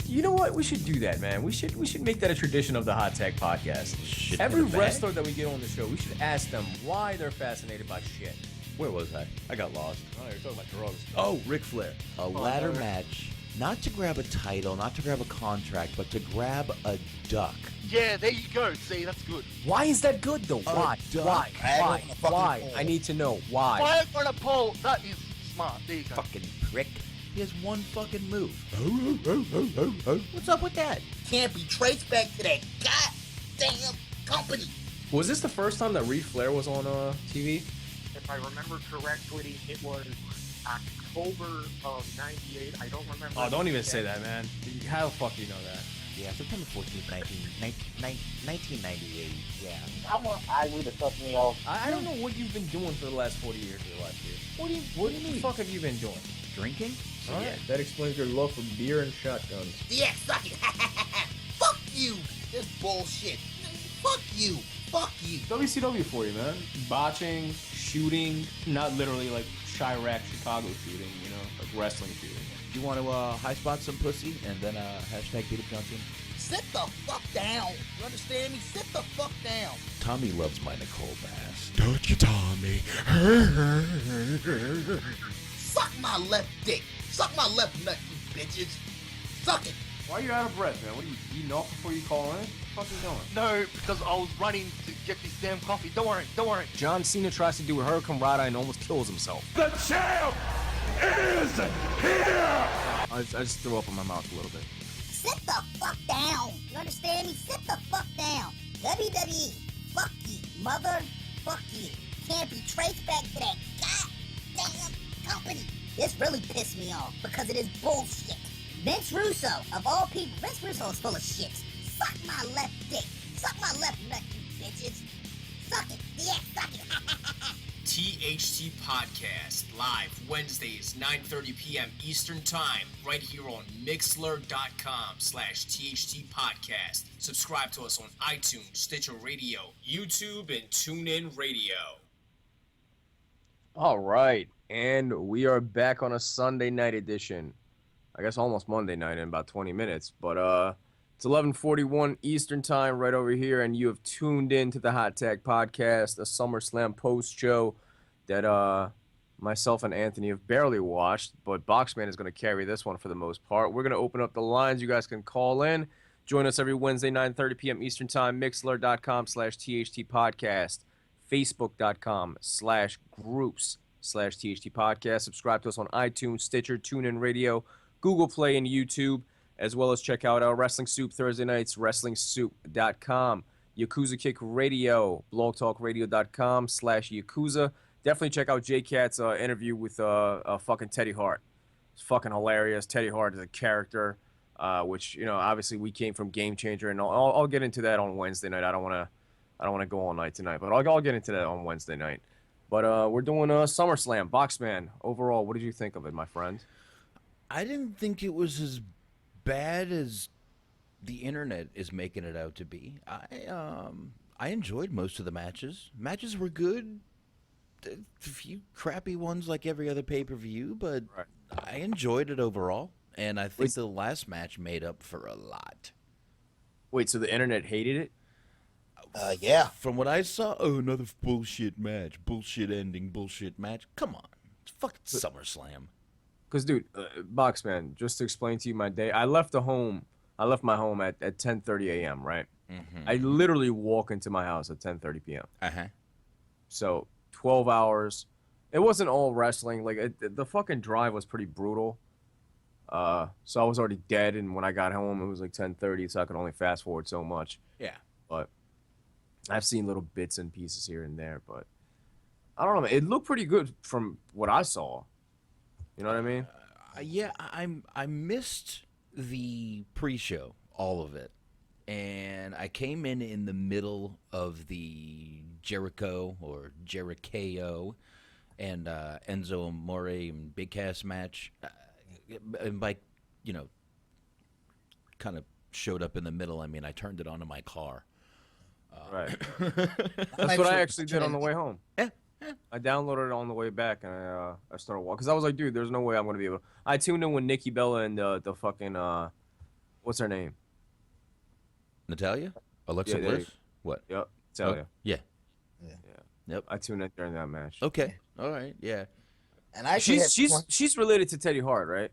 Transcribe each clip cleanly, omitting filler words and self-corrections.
You know what? We should do that, man. We should make that a tradition of the Hot Tag Podcast. Shit Every in the bag? wrestler that we get on the show, we should ask them why they're fascinated by shit. Where was I? I got lost. Oh, you're talking about drugs. Oh, Ric Flair. A ladder Lord. match, not to grab a title, not to grab a contract, but to grab a duck. Yeah, there you go. See, that's good. Why is that good though? Why? duck. Why? I Why? don't fucking Why? know. I need to know why. Why on a pole? That is smart. There you go. Fucking prick. He has one fucking move. What's up with that? Can't be traced back to that goddamn company. Was this the first time that Ric Flair was on TV? If I remember correctly, it was October of '98. I don't remember. Oh, don't even say that, man. How the fuck do you know that? Yeah, September 14th, 1998. Yeah. I would have fucked me off. I don't know what you've been doing for the last 40 years of your life, dude. What do you mean? The fuck have you been doing? Drinking? All right, that explains your love for beer and shotguns. Yeah, suck it. Fuck you. This bullshit. Fuck you. Fuck you. WCW for you, man. Botching, shooting, not literally like Chirac Chicago shooting, you know, like wrestling shooting. You want to high spot some pussy and then hashtag beat up John Cena? Sit the fuck down. You understand me? Sit the fuck down. Tommy loves my Nicole Bass. Don't you, Tommy? Suck my left dick. Suck my left nut, you bitches. Suck it. Why are you out of breath, man? What are you eating off before you call in? What the fuck are you doing? No, because I was running to get this damn coffee. Don't worry. Don't worry. John Cena tries to do a Hurricane Rada and almost kills himself. The champ is here! I just threw up in my mouth a little bit. Sit the fuck down. You understand me? Sit the fuck down. WWE. Fuck you, mother. Fuck you. Can't be traced back to that goddamn company. This really pissed me off because it is bullshit. Vince Russo, of all people, Vince Russo is full of shit. Suck my left dick. Suck my left nut, you bitches. Suck it. Yeah, suck it. THT Podcast, live Wednesdays, 9:30 p.m. Eastern Time, right here on Mixlr.com/THT Podcast. Subscribe to us on iTunes, Stitcher Radio, YouTube, and TuneIn Radio. All right, and we are back on a Sunday night edition. I guess almost Monday night in about 20 minutes, but it's 11:41 Eastern Time right over here, and you have tuned in to the Hot Tag Podcast, a Summerslam post show that myself and Anthony have barely watched, but Boxman is going to carry this one for the most part. We're going to open up the lines. You guys can call in. Join us every Wednesday, 9:30 p.m. Eastern Time, Mixlr.com/THT Podcast, Facebook.com/groups/THT Podcast. Subscribe to us on iTunes, Stitcher, TuneIn Radio, Google Play, and YouTube, as well as check out our Wrestling Soup Thursday nights, WrestlingSoup.com, Yakuza Kick Radio, blogtalkradio.com/Yakuza. Definitely check out J-Cat's interview with fucking Teddy Hart. It's fucking hilarious. Teddy Hart is a character, which, you know, obviously we came from Game Changer, and I'll get into that on Wednesday night. I don't want to go all night tonight, but I'll get into that on Wednesday night. But we're doing SummerSlam. Boxman, overall, what did you think of it, my friend? I didn't think it was as bad as the internet is making it out to be. I enjoyed most of the matches. Matches were good. A few crappy ones like every other pay-per-view, but Right. I enjoyed it overall. And I think the last match made up for a lot. Wait, so the internet hated it? Yeah. From what I saw, oh, another bullshit match. Bullshit ending, bullshit match. Come on. It's fucking SummerSlam. Because, dude, Boxman, just to explain to you my day, I left my home at 10:30 a.m., right? Mm-hmm. I literally walk into my house at 10:30 p.m. Uh-huh. So 12 hours. It wasn't all wrestling. Like, the fucking drive was pretty brutal. So I was already dead, and when I got home, it was like 10:30, so I could only fast forward so much. Yeah. But I've seen little bits and pieces here and there, but I don't know, man. It looked pretty good from what I saw. You know what I mean? Yeah, I missed the pre-show, all of it. And I came in the middle of the Jericho and Enzo Amore and Big Cass match. And by, kind of showed up in the middle. I mean, I turned it on in my car. Right. That's what I actually did on the way home. Yeah. I downloaded it on the way back, and I started walking. Because I was like, dude, there's no way I'm going to be able to. I tuned in with Nikki Bella and the fucking, what What's her name? Natalia? Alexa Yeah, there you Bliss? What? Yep. Tell you. Yeah. Yeah. Yep. I tuned in during that match. Okay. All right. Yeah. And I actually She's related to Teddy Hart, right?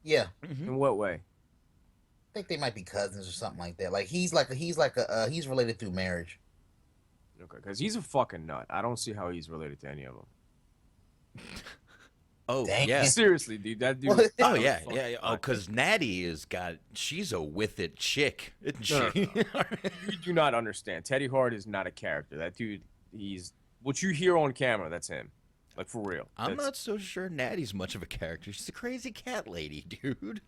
yeah. Mm-hmm. In what way? I think they might be cousins or something like that. Like he's he's related through marriage. Okay, because he's a fucking nut. I don't see how he's related to any of them. Oh, Dang. yeah. Seriously, dude. That dude. Well, is Oh, fucking yeah. fucking Yeah. Oh, nut. because Natty she's a with it chick, isn't No, she? You do not understand. Teddy Hart is not a character. That dude, he's what you hear on camera. That's him. Like for real. I'm That's- not so sure Natty's much of a character. She's a crazy cat lady, dude.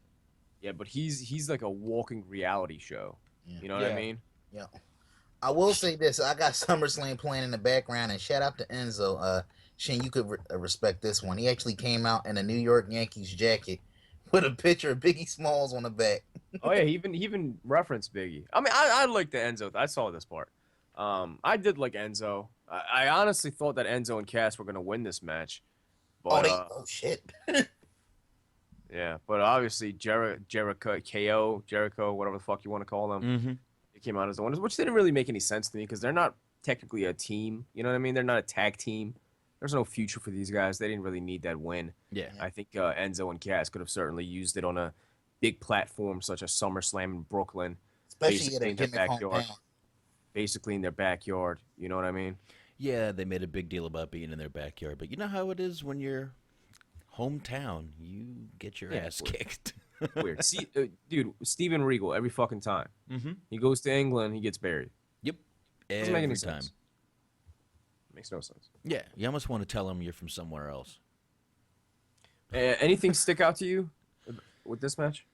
Yeah, but he's like a walking reality show. Yeah. You know what I Yeah. mean? Yeah. I will say this: I got SummerSlam playing in the background, and shout out to Enzo. Shin, you could respect this one. He actually came out in a New York Yankees jacket with a picture of Biggie Smalls on the back. Oh yeah, he even referenced Biggie. I mean, I like the Enzo. I saw this part. I did like Enzo. I honestly thought that Enzo and Cass were gonna win this match, but Oh shit! yeah, but obviously Jericho, whatever the fuck you want to call them, Mm-hmm. it came out as the winners, which didn't really make any sense to me because they're not technically a team. You know what I mean? They're not a tag team. There's no future for these guys. They didn't really need that win. Yeah. I think Enzo and Cass could have certainly used it on a big platform such as Summerslam in Brooklyn, Especially at basically a in their gimmick backyard. hometown. Basically in their backyard. You know what I mean? Yeah, they made a big deal about being in their backyard, but you know how it is when you're hometown, you get your Yeah, ass weird. kicked. Weird. See, dude, Steven Regal every fucking time. Mm-hmm. He goes to England, he gets buried. Yep. Doesn't make any Every time. sense. Makes no sense. Yeah, you almost want to tell them you're from somewhere else. Anything stick out to you with this match?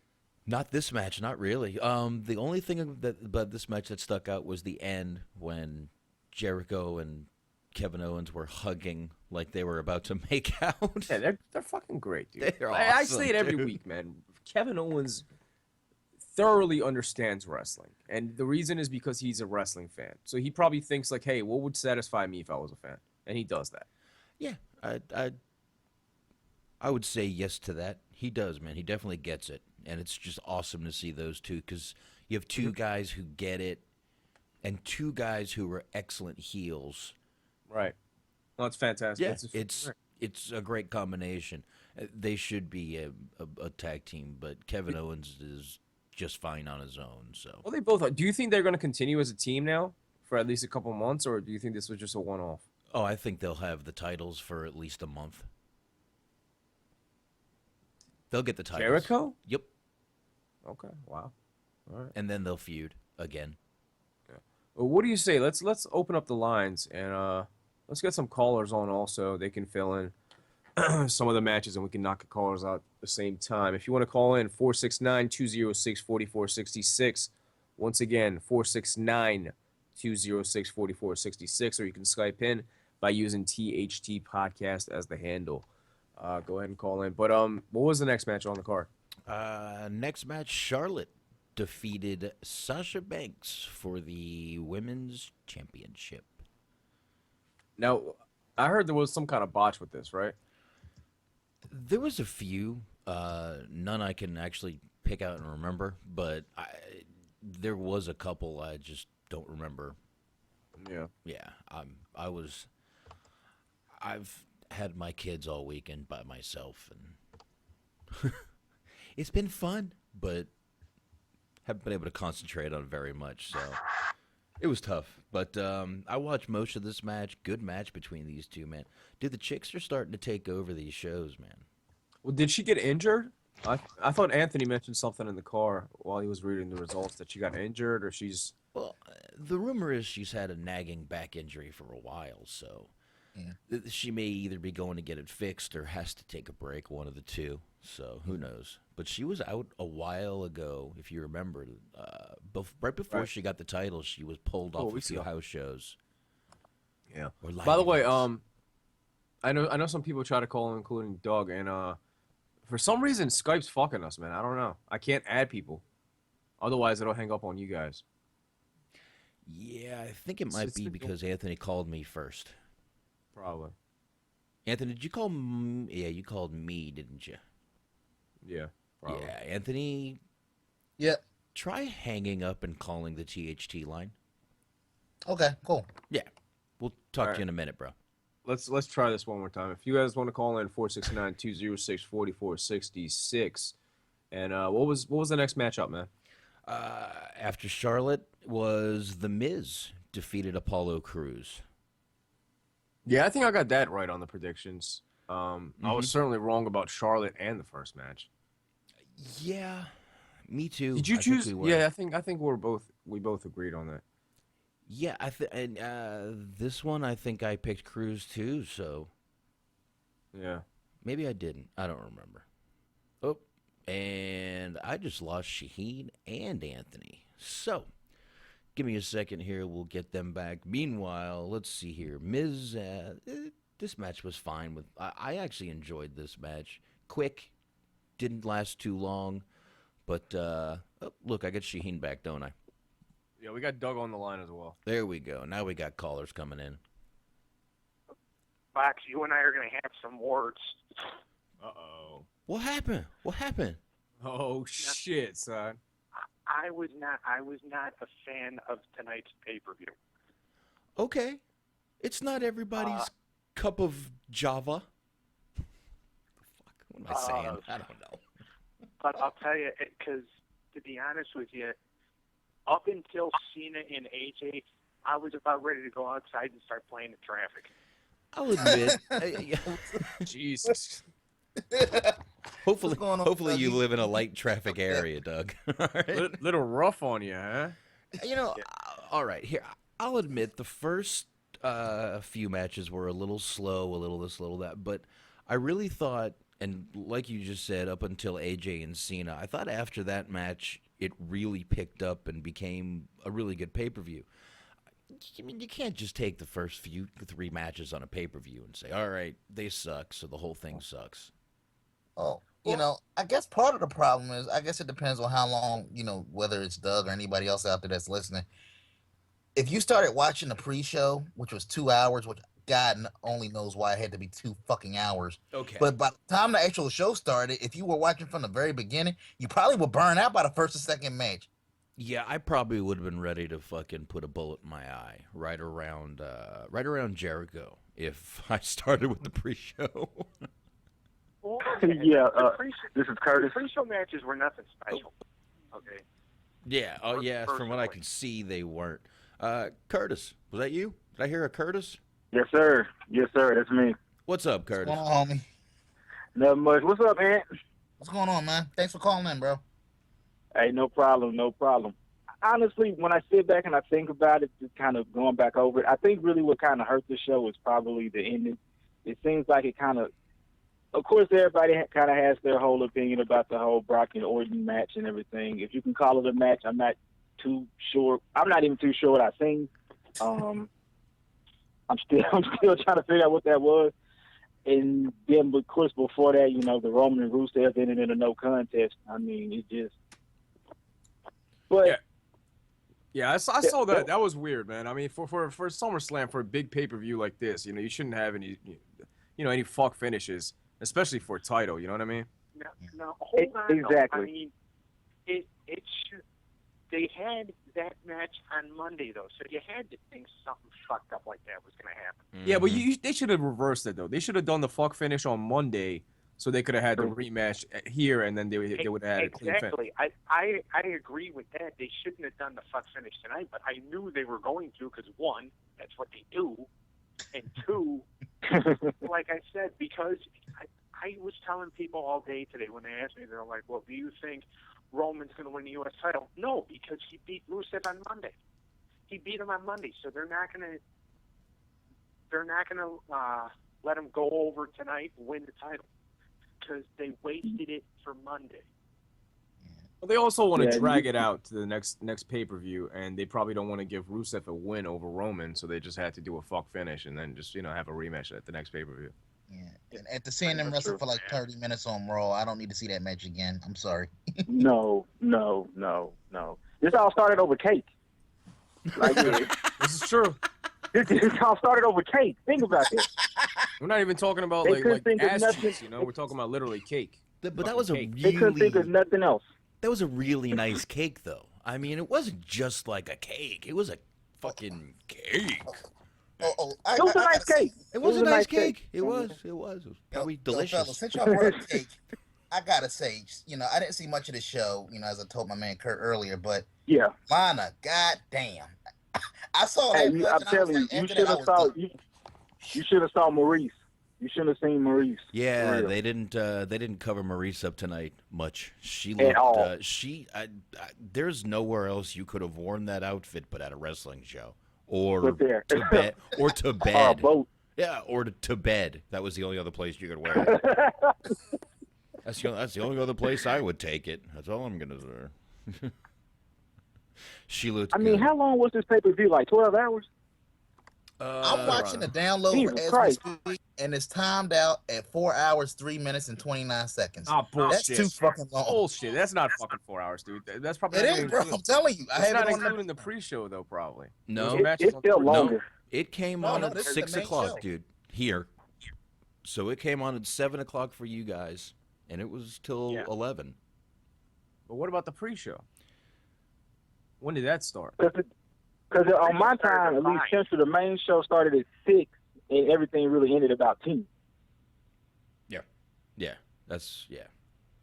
Not this match, not really. The only thing about this match that stuck out was the end when Jericho and Kevin Owens were hugging like they were about to make out. Yeah, they're fucking great, dude. They're I awesome, say it every dude. week, man. Kevin Owens thoroughly understands wrestling, and the reason is because he's a wrestling fan. So he probably thinks like, "Hey, what would satisfy me if I was a fan?" And he does that. Yeah, I would say yes to that. He does, man. He definitely gets it, and it's just awesome to see those two because you have two guys who get it, and two guys who are excellent heels. Right. No, it's fantastic. Yeah, It's it's a great combination. They should be a tag team, but Kevin Owens is just fine on his own. So well, they both are. Do you think they're going to continue as a team now for at least a couple months, or do you think this was just a one-off? oh, I think they'll have the titles for at least a month. They'll get the titles. Jericho? Yep, Okay. Wow. All right. and then they'll feud again. Well, what do you say? Let's open up the lines and let's get some callers on also. They can fill in some of the matches and we can knock the callers out at the same time. If you want to call in, 469-206-4466. Once again, 469-206-4466, or you can Skype in by using THT Podcast as the handle. Go ahead and call in. But what was the next match on the card? Next match, Charlotte defeated Sasha Banks for the women's championship. Now, I heard there was some kind of botch with this, right? There was a few, none I can actually pick out and remember, but there was a couple I just don't remember. Yeah. Yeah, I've had my kids all weekend by myself, and it's been fun, but haven't been able to concentrate on very much, so it was tough. But I watched most of this match. Good match between these two, man. Dude, the chicks are starting to take over these shows, man. Well, did she get injured? I thought Anthony mentioned something in the car while he was reading the results that she got injured or she's... Well, the rumor is she's had a nagging back injury for a while, so she may either be going to get it fixed or has to take a break, one of the two. So who knows? But she was out a while ago, if you remember. Right before she got the title, she was pulled off a few house shows. Yeah. Or live By the way, events. I know some people try to call in, including Doug, and for some reason Skype's fucking us, man. I don't know. I can't add people. Otherwise, it'll hang up on you guys. Yeah, I think it might be because Anthony called me first. Probably. Anthony, did you call yeah, you called me, didn't you? Yeah. Probably. Yeah, Anthony. Yeah. try hanging up and calling the THT line. Okay, cool. Yeah, we'll talk All to you in a minute, bro. Let's try this one more time. If you guys want to call in 469-206-4466. And what was the next matchup, man? After Charlotte was The Miz defeated Apollo Crews. Yeah, I think I got that right on the predictions. I was certainly wrong about Charlotte and the first match. Yeah, me too. Did you I think choose? we were. Yeah, I think we both agreed on that. Yeah, and this one I think I picked Crews too. So Yeah. maybe I didn't. I don't remember. Oh, and I just lost Shaheen and Anthony. So give me a second here. We'll get them back. Meanwhile, let's see here. Miz, this match was fine. I actually enjoyed this match. Quick, didn't last too long. But, look, I got Shaheen back, don't I? Yeah, we got Doug on the line as well. There we go. Now we got callers coming in. Fox, you and I are going to have some words. Uh-oh. What happened? What happened? Oh, shit, son. I was not a fan of tonight's pay-per-view. Okay. It's not everybody's cup of Java. Fuck, what am I saying? I don't know. But I'll tell you, because to be honest with you, up until Cena and AJ, I was about ready to go outside and start playing in traffic. I'll admit. Jesus. Hopefully you live in a light traffic area, Doug. All right. Little rough on you, huh? You know, all right. Here, I'll admit the first few matches were a little slow, a little this, a little that, but I really thought, and like you just said, up until AJ and Cena, I thought after that match it really picked up and became a really good pay-per-view. I mean, you can't just take the first three matches on a pay-per-view and say, all right, they suck, so the whole thing sucks. Oh, you know, I guess part of the problem is, I guess it depends on how long, whether it's Doug or anybody else out there that's listening. If you started watching the pre-show, which was 2 hours, which God only knows why it had to be 2 fucking hours. Okay. But by the time the actual show started, if you were watching from the very beginning, you probably would burn out by the first or second match. Yeah, I probably would have been ready to fucking put a bullet in my eye right around Jericho if I started with the pre-show. Well, Yeah, this is Curtis. The pre-show matches were nothing special. Okay. Yeah, from what I could see, they weren't. Curtis, was that you? Did I hear a Curtis? Yes, sir. Yes, sir. That's me. What's up, Curtis? What's going on, homie? Not much. What's up, Ant? What's going on, man? Thanks for calling in, bro. Hey, no problem. No problem. Honestly, when I sit back and I think about it, just kind of going back over it, I think really what kind of hurt the show was probably the ending. It seems like it kind of course, everybody kind of has their whole opinion about the whole Brock and Orton match and everything. If you can call it a match, I'm not too sure. I'm not even too sure what I seen. I'm still trying to figure out what that was. And then, of course, before that, the Roman and Rusev ended in a no contest. I mean, it just. But yeah, I saw that. That was weird, man. I mean, for SummerSlam, for a big pay-per-view like this, you shouldn't have any, any fuck finishes, especially for a title. You know what I mean? No, hold on. Exactly. I mean, it should. They had that match on Monday, though, so you had to think something fucked up like that was going to happen. Mm-hmm. Yeah, but they should have reversed it, though. They should have done the fuck finish on Monday, so they could have had the rematch here, and then they would have had a clean finish. Exactly. I agree with that. They shouldn't have done the fuck finish tonight, but I knew they were going to because, one, that's what they do, and two, like I said, because I was telling people all day today when they asked me, they're like, well, do you think Roman's going to win the U.S. title? No, because he beat Rusev on Monday. He beat him on Monday, so they're not going to let him go over tonight and win the title because they wasted it for Monday. Well, they also want to drag it out to the next pay-per-view, and they probably don't want to give Rusev a win over Roman, so they just had to do a fuck finish and then just have a rematch at the next pay-per-view. Yeah, and after seeing them wrestle for like 30 minutes on Raw, I don't need to see that match again. I'm sorry. No. This all started over cake. Like, This is true. This all started over cake. Think about this. We're not even talking about They couldn't think of ass nothing. cheeks, We're talking about literally cake. But that was a cake. They couldn't think of nothing else. That was a really nice cake, though. I mean, it wasn't just like a cake. It was a fucking cake. It was a nice cake. It was a nice cake. It was. It was probably delicious. Fellas, since y'all brought up cake, I gotta say, I didn't see much of the show, as I told my man Kurt earlier, but Yeah. Lana, goddamn. I saw that. Hey, much I'm and I was telling you, like, you after should that, I have was saw done. you should have saw Maurice. You should have seen Maurice. Yeah, For real. they didn't cover Maurice up tonight much. She At looked. all. There's nowhere else you could have worn that outfit but at a wrestling show or But there. to bed or to bed. Both. Yeah, or to bed. That was the only other place you could wear it. That's the only other place I would take it. That's all I'm gonna say. She looked. I mean, good. how long was this pay-per-view? Like 12 hours? I'm watching the download Jesus as Christ. we speak, and it's timed out at 4 hours, 3 minutes, and 29 seconds. Ah, bullshit. That's too fucking long. Bullshit. That's not fucking 4 hours, dude. That's probably It not is, even bro. including- I'm telling you. I It's have not it on including the pre-show though, probably. No. Those matches It on felt the pre-show. longer. It came No, on no, at this is 6 the main o'clock, show. dude. Here. So it came on at 7 o'clock for you guys, and it was till Yeah. 11. But what about the pre-show? When did that start? Because on my time, at least Central, the main show started at 6, and everything really ended about 10. Yeah, that's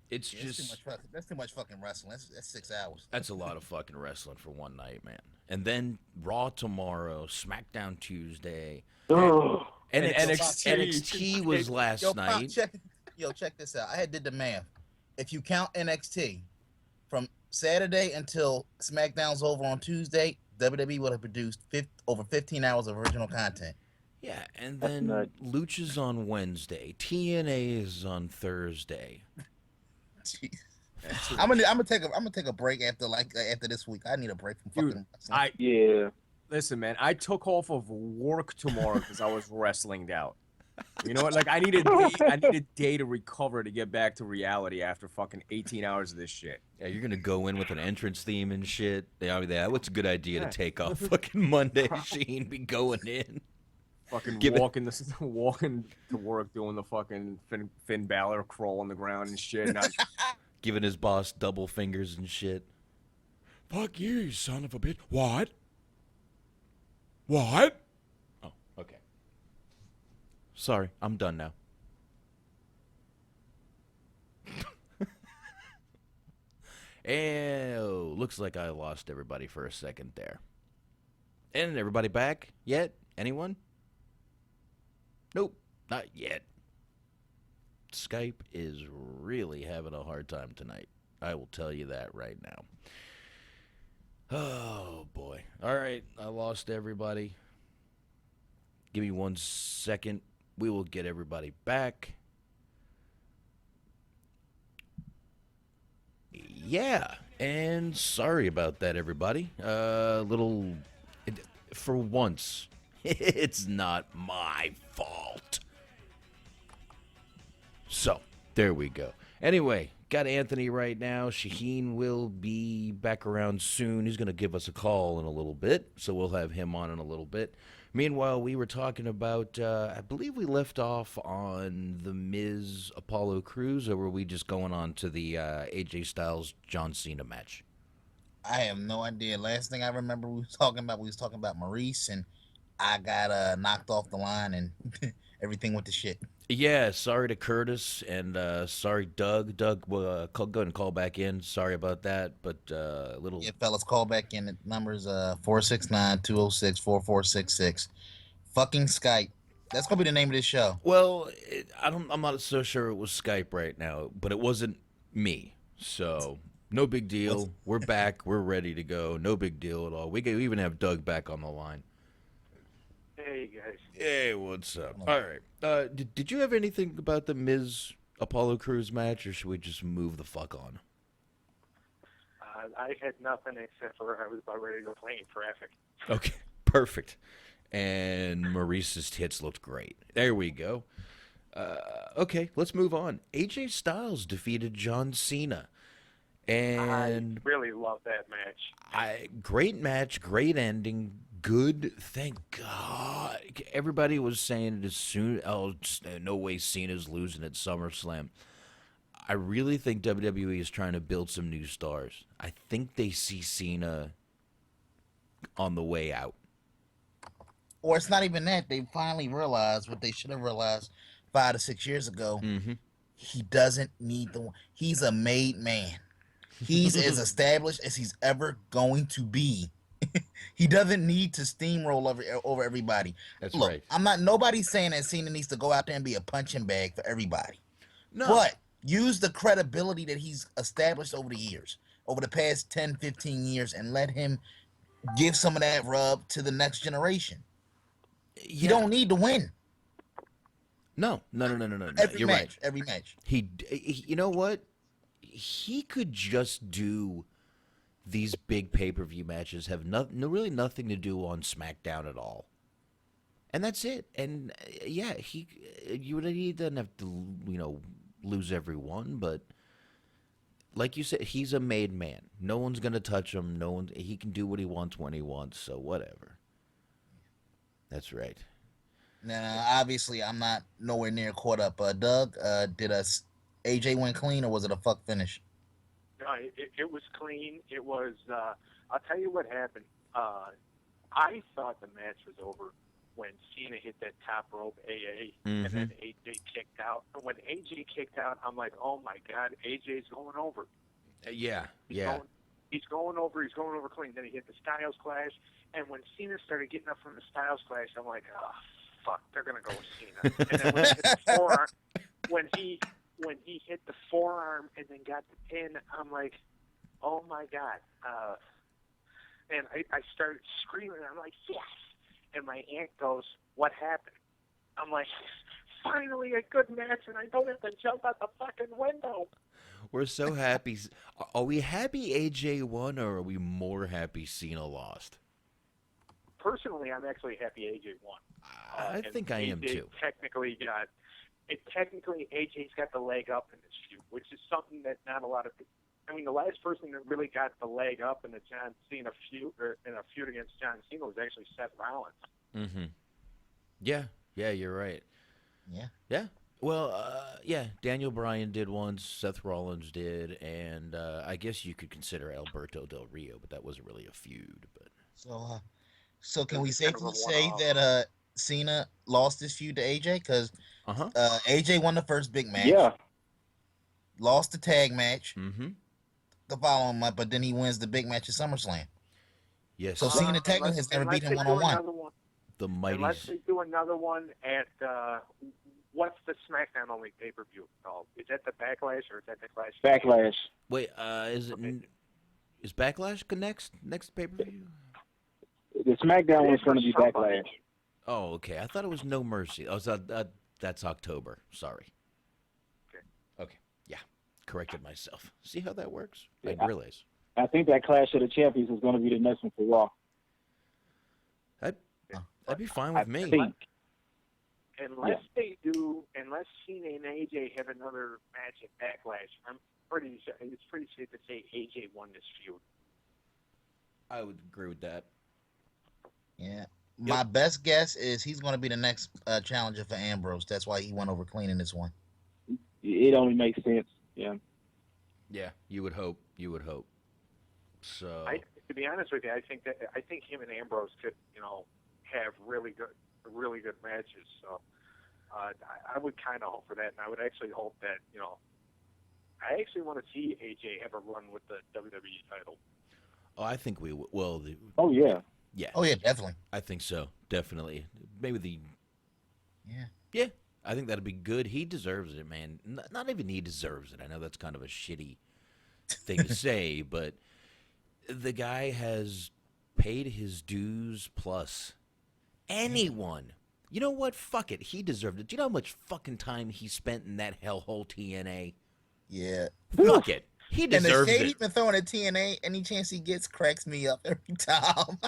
It's Yeah, just that's too much fucking wrestling. That's 6 hours. that's a lot of fucking wrestling for one night, man. And then Raw tomorrow, SmackDown Tuesday, Ugh. and And NXT was last Yo, Pop, night. check this out. I did the math. If you count NXT from Saturday until SmackDown's over on Tuesday, WWE would have produced over 15 hours of original content. Yeah, and That's then nuts. Lucha's on Wednesday, TNA is on Thursday. Jeez. I'm gonna take a break after this week. I need a break from Dude, fucking wrestling. Yeah. Listen, man, I took off of work tomorrow because I was wrestlinged out. You know what? Like I need a day to recover to get back to reality after fucking 18 hours of this shit. Yeah, you're gonna go in with an entrance theme and shit. Yeah, what's a good idea to take off fucking Monday? Sheen be going in. Fucking Give it- walking to work doing the fucking Finn Balor crawl on the ground and shit. Not, Giving his boss double fingers and shit. Fuck you, you son of a bitch. What? What? Oh, okay. Sorry, I'm done now. And looks like I lost everybody for a second there. And everybody back yet? Anyone? Nope, not yet. Skype is really having a hard time tonight. I will tell you that right now. Oh, boy. All right, I lost everybody. Give me 1 second. We will get everybody back. Yeah, and sorry about that, everybody. For once, it's not my fault. So, there we go. Anyway, got Anthony right now. Shaheen will be back around soon. He's going to give us a call in a little bit, so we'll have him on in a little bit. Meanwhile, we were talking about, I believe we left off on the Miz Apollo Crews, or were we just going on to the AJ Styles John Cena match? I have no idea. Last thing I remember we was talking about Maurice, and I got knocked off the line, and everything went to shit. Yeah, sorry to Curtis, and sorry, Doug. Doug, go ahead and call back in. Sorry about that, but little... Yeah, fellas, call back in. The number's 469-206-4466. Fucking Skype. That's gonna be the name of this show. Well, I'm not so sure it was Skype right now, but it wasn't me. So, no big deal. We're back. We're ready to go. No big deal at all. We even have Doug back on the line. Hey guys. Hey, what's up? All right. Did you have anything about the Miz Apollo Crews match, or should we just move the fuck on? I had nothing except for I was about ready to go play in traffic. Okay, perfect. And Maurice's tits looked great. There we go. Okay, let's move on. AJ Styles defeated John Cena. And I really love that match. great match, great ending, good. Thank God. Everybody was saying it as soon. Oh, no way, Cena's losing at SummerSlam. I really think WWE is trying to build some new stars. I think they see Cena on the way out. Or it's not even that. They finally realized what they should have realized 5 to 6 years ago. Mm-hmm. He doesn't need the one. He's a made man. He's as established as he's ever going to be. He doesn't need to steamroll over everybody. That's Look, right. I'm not. Nobody's saying that Cena needs to go out there and be a punching bag for everybody. No. But use the credibility that he's established over the years, over the past 10, 15 years, and let him give some of that rub to the next generation. You don't need to win. No. Every You're match, right. every match. He, you know what? He could just do these big pay-per-view matches, have really nothing to do on SmackDown at all, and that's it. And yeah, he doesn't have to lose every one, but like you said, he's a made man. No one's gonna touch him. He can do what he wants when he wants. So whatever. That's right. Now, obviously, I'm not nowhere near caught up. Doug, did AJ win clean, or was it a fuck finish? No, it was clean. It was. I'll tell you what happened. I thought the match was over when Cena hit that top rope AA, and then AJ kicked out. And when AJ kicked out, I'm like, oh my god, AJ's going over. Yeah. He's going over clean. Then he hit the Styles Clash, and when Cena started getting up from the Styles Clash, I'm like, oh fuck, they're gonna go with Cena. And then when he hit the forearm, when he hit the forearm and then got the pin, I'm like, oh my god. And I started screaming. I'm like, yes. And my aunt goes, what happened? I'm like, finally a good match, and I don't have to jump out the fucking window. We're so happy. Are we happy AJ won, or are we more happy Cena lost? Personally, I'm actually happy AJ won. I think I am too. Technically, AJ's got the leg up in this feud, which is something that not a lot of people. I mean, the last person that really got the leg up in the John Cena feud, or in a feud against John Cena, was actually Seth Rollins. Mm-hmm. Yeah, you're right. Yeah. Well, Daniel Bryan did once, Seth Rollins did, and I guess you could consider Alberto Del Rio, but that wasn't really a feud. But so can we safely say that Cena lost this feud to AJ? Because AJ won the first big match. Yeah. Lost the tag match. Mm-hmm. The following month, but then he wins the big match at SummerSlam. Yes. So Cena technically has never beat him one-on-one. The mighty. Unless they do another one at what's the SmackDown only pay-per-view called? Is that the Backlash or is that the Clash? Backlash. Wait, is Backlash next pay-per-view? The SmackDown one's going to be Backlash. Oh, okay. I thought it was No Mercy. Oh, that's October. Sorry. Okay. Yeah. Corrected myself. See how that works? I didn't realize. I think that Clash of the Champions is going to be the next one for Raw. That'd be fine with me. Unless Cena and AJ have another match at Backlash, it's pretty safe to say AJ won this feud. I would agree with that. Yeah. My best guess is he's going to be the next challenger for Ambrose. That's why he went over clean in this one. It only makes sense. Yeah. Yeah, you would hope. So, to be honest with you, I think him and Ambrose could, have really good matches. So I would kind of hope for that, and I would actually hope that I actually want to see AJ have a run with the WWE title. Oh, I think we will. Oh yeah. Yeah. Oh yeah, definitely. I think so. Definitely. Maybe Yeah. Yeah. I think that'd be good. He deserves it, man. Not even he deserves it. I know that's kind of a shitty thing to say, but the guy has paid his dues plus anyone. You know what? Fuck it. He deserved it. Do you know how much fucking time he spent in that hellhole TNA? Yeah. Fuck it. He deserves and the shade it. he's been throwing at TNA, any chance he gets cracks me up every time.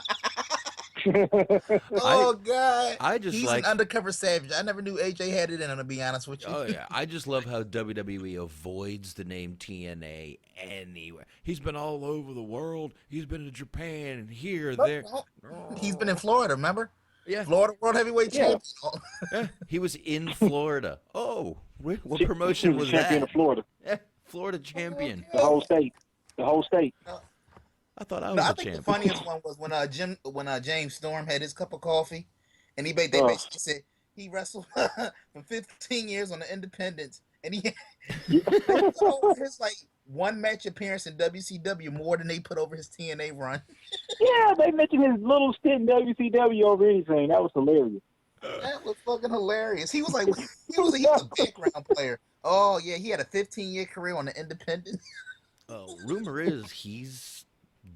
God. He's an undercover savage. I never knew AJ had it in him, to be honest with you. Oh, yeah. I just love how WWE avoids the name TNA anywhere. He's been all over the world. He's been to Japan and here, there. He's been in Florida, remember? Yeah. Florida World Heavyweight Yeah. Champion. Yeah, he was in Florida. Oh, what He promotion was was the champion that? of Florida, Yeah, Florida champion. the whole state, the whole state. I thought I No, was I a think the champ. funniest one was when James Storm had his cup of coffee, and they Oh. basically said he wrestled for 15 years on the Independents, and he put over his like one match appearance in WCW more than they put over his TNA run. Yeah, they mentioned his little stint in WCW over anything. That was hilarious. That was fucking hilarious. He was like he was a background player. Oh yeah, he had a 15-year career on the Independent. Rumor is he's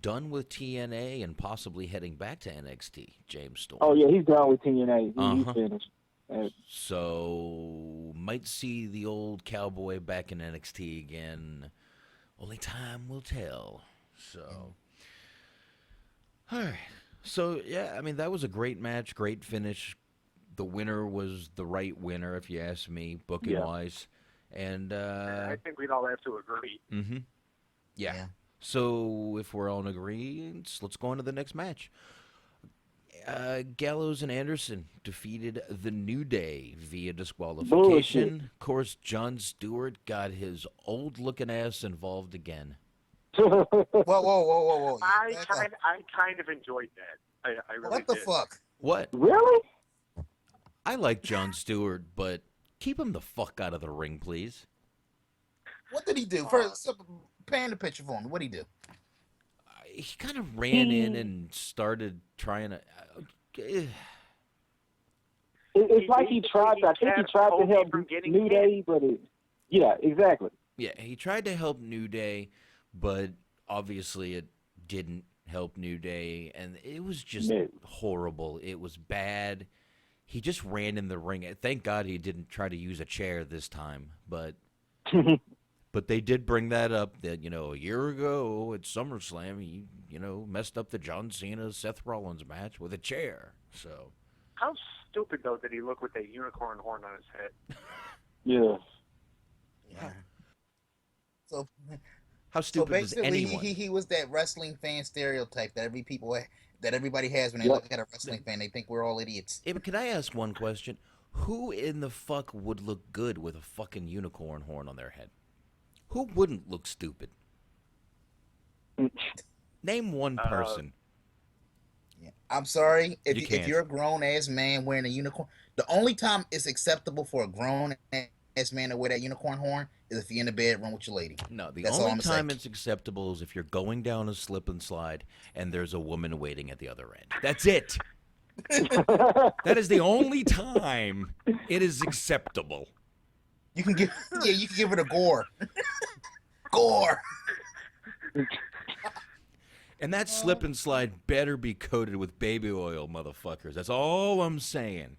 done with TNA and possibly heading back to NXT. James Storm. Oh yeah, he's done with TNA. He's Uh-huh. finished. So might see the old cowboy back in NXT again. Only time will tell. So, all right. So yeah, I mean that was a great match, great finish. The winner was the right winner, if you ask me, booking Yeah. wise. And I think we'd all have to agree. mm-hmm. Yeah. Yeah. So if we're all in agreement, let's go on to the next match. Gallows and Anderson defeated the New Day via disqualification. Bullshit. Of course, Jon Stewart got his old-looking ass involved again. Whoa. I kind of enjoyed that. I really What the did. fuck? What? Really? I like Jon Stewart, but keep him the fuck out of the ring, please. What did he do? First, pan the picture for me. What did he do? He kind of ran in and started trying to. It's like he tried. I think he kept tried to Kofi help from getting New hit. Day, but yeah, exactly. Yeah, he tried to help New Day, but obviously it didn't help New Day, and it was just No. horrible. It was bad. He just ran in the ring. Thank God he didn't try to use a chair this time, but they did bring that up that, a year ago at SummerSlam, he, messed up the John Cena Seth Rollins match with a chair. So How stupid though did he look with that unicorn horn on his head? Yeah. Yeah. So how stupid was basically, anyone? he was that wrestling fan stereotype that everybody has when they look at a wrestling fan. They think we're all idiots. Hey, but can I ask one question? Who in the fuck would look good with a fucking unicorn horn on their head? Who wouldn't look stupid? Name one person. Yeah. I'm sorry You if can't. you're a grown ass man wearing a unicorn. The only time it's acceptable for a grown ass man to wear that unicorn horn is if you're in the bedroom with your lady. No, the That's all only I'm time saying. it's acceptable is if you're going down a slip and slide and there's a woman waiting at the other end. That's it. That is the only time it is acceptable. You can give it a gore. Gore. And that slip and slide better be coated with baby oil, motherfuckers. That's all I'm saying.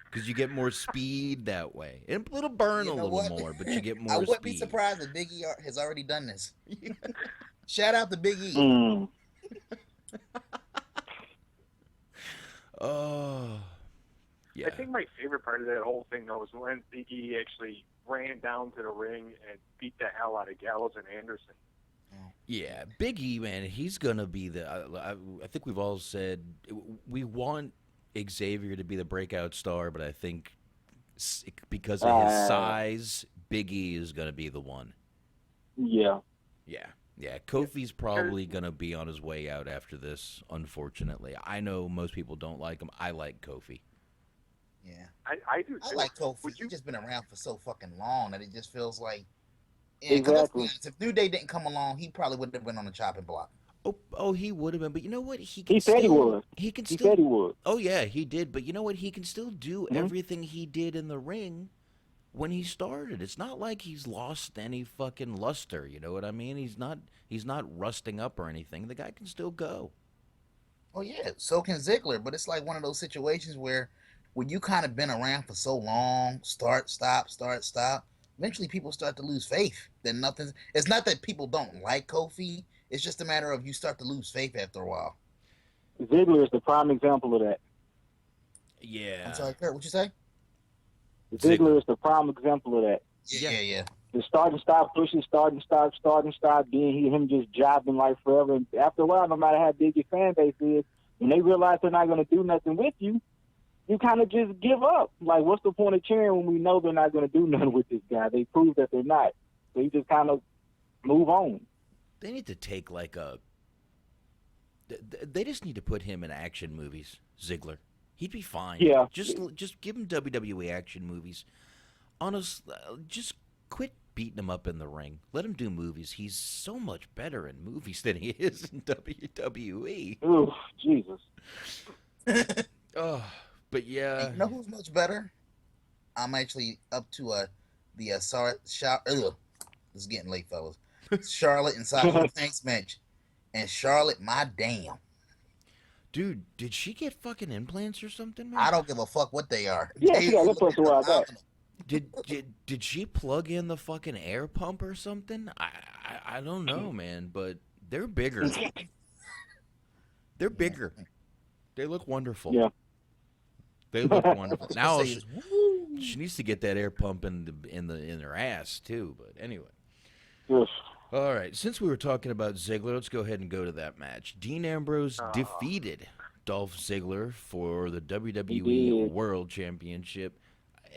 Because you get more speed that way. It'll burn You a know little what? more, but you get more I wouldn't speed. be surprised if Big E has already done this. Shout out to Big E. Mm. Oh. Yeah. I think my favorite part of that whole thing though was when Big E actually ran down to the ring and beat the hell out of Gallows and Anderson. Yeah, Big E, man, he's going to be the... I think we've all said we want Xavier to be the breakout star, but I think because of his size, Big E is going to be the one. Yeah. Yeah. Kofi's probably going to be on his way out after this, unfortunately. I know most people don't like him. I like Kofi. Yeah. I do too. I like Kofi. Would He's you? just been around for so fucking long that it just feels like. Yeah, 'cause let's be Exactly. honest, if New Day didn't come along, he probably would have been on the chopping block. Oh, he would have been, but you know what? He said he would. He can He still. said he would. Oh yeah, he did. But you know what? He can still do Mhm. everything he did in the ring when he started. It's not like he's lost any fucking luster. You know what I mean? He's not rusting up or anything. The guy can still go. Oh yeah, so can Ziggler, but it's like one of those situations where when you kind of been around for so long, start, stop. Eventually, people start to lose faith. Then nothing. It's not that people don't like Kofi. It's just a matter of you start to lose faith after a while. Ziggler is the prime example of that. Yeah. I'm sorry, Kurt. What you say? Ziggler is the prime example of that. Yeah. The start and stop pushing, start and stop, then him just jobbing like forever. And after a while, no matter how big your fan base is, when they realize they're not going to do nothing with you, you kind of just give up. Like, what's the point of cheering when we know they're not going to do nothing with this guy? They prove that they're not. So you just kind of move on. They need to take like a. They just need to put him in action movies. Ziggler, he'd be fine. Yeah. Just give him WWE action movies. Honest, just quit beating him up in the ring. Let him do movies. He's so much better in movies than he is in WWE. Ooh, Jesus. Oh, but yeah. You know who's much better? I'm actually up to it's getting late, fellas. Charlotte and Sasha Banks match, and Charlotte, my damn. Dude, did she get fucking implants or something, man? I don't give a fuck what they are. Yeah, she got implants a while back. Did she plug in the fucking air pump or something? I don't know, man, but they're bigger. They're bigger. They look wonderful. Yeah. They look wonderful. Now she needs to get that air pump in her ass too. But anyway. Yes. All right. Since we were talking about Ziggler, let's go ahead and go to that match. Dean Ambrose defeated Dolph Ziggler for the WWE World Championship.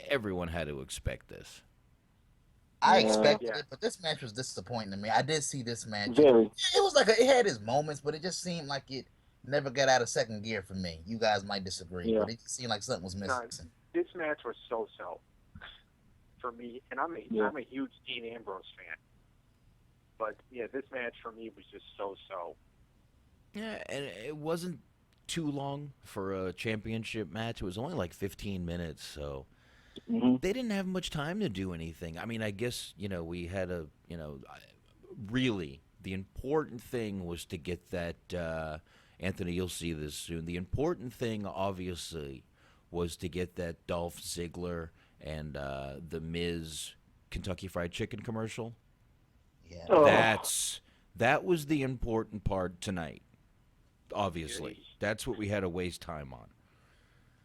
Everyone had to expect this. I expected it, but this match was disappointing to me. I did see this match. Very. It was like it had its moments, but it just seemed like it never got out of second gear for me. You guys might disagree, but it just seemed like something was missing. This match was so-so for me, and I'm a huge Dean Ambrose fan. But yeah, this match for me was just so-so. Yeah, and it wasn't too long for a championship match. It was only like 15 minutes, so they didn't have much time to do anything. I mean, I guess, we had really, the important thing was to get that, Anthony, you'll see this soon. The important thing, obviously, was to get that Dolph Ziggler and the Miz Kentucky Fried Chicken commercial. Yeah. Oh. That was the important part tonight. Obviously, that's what we had to waste time on.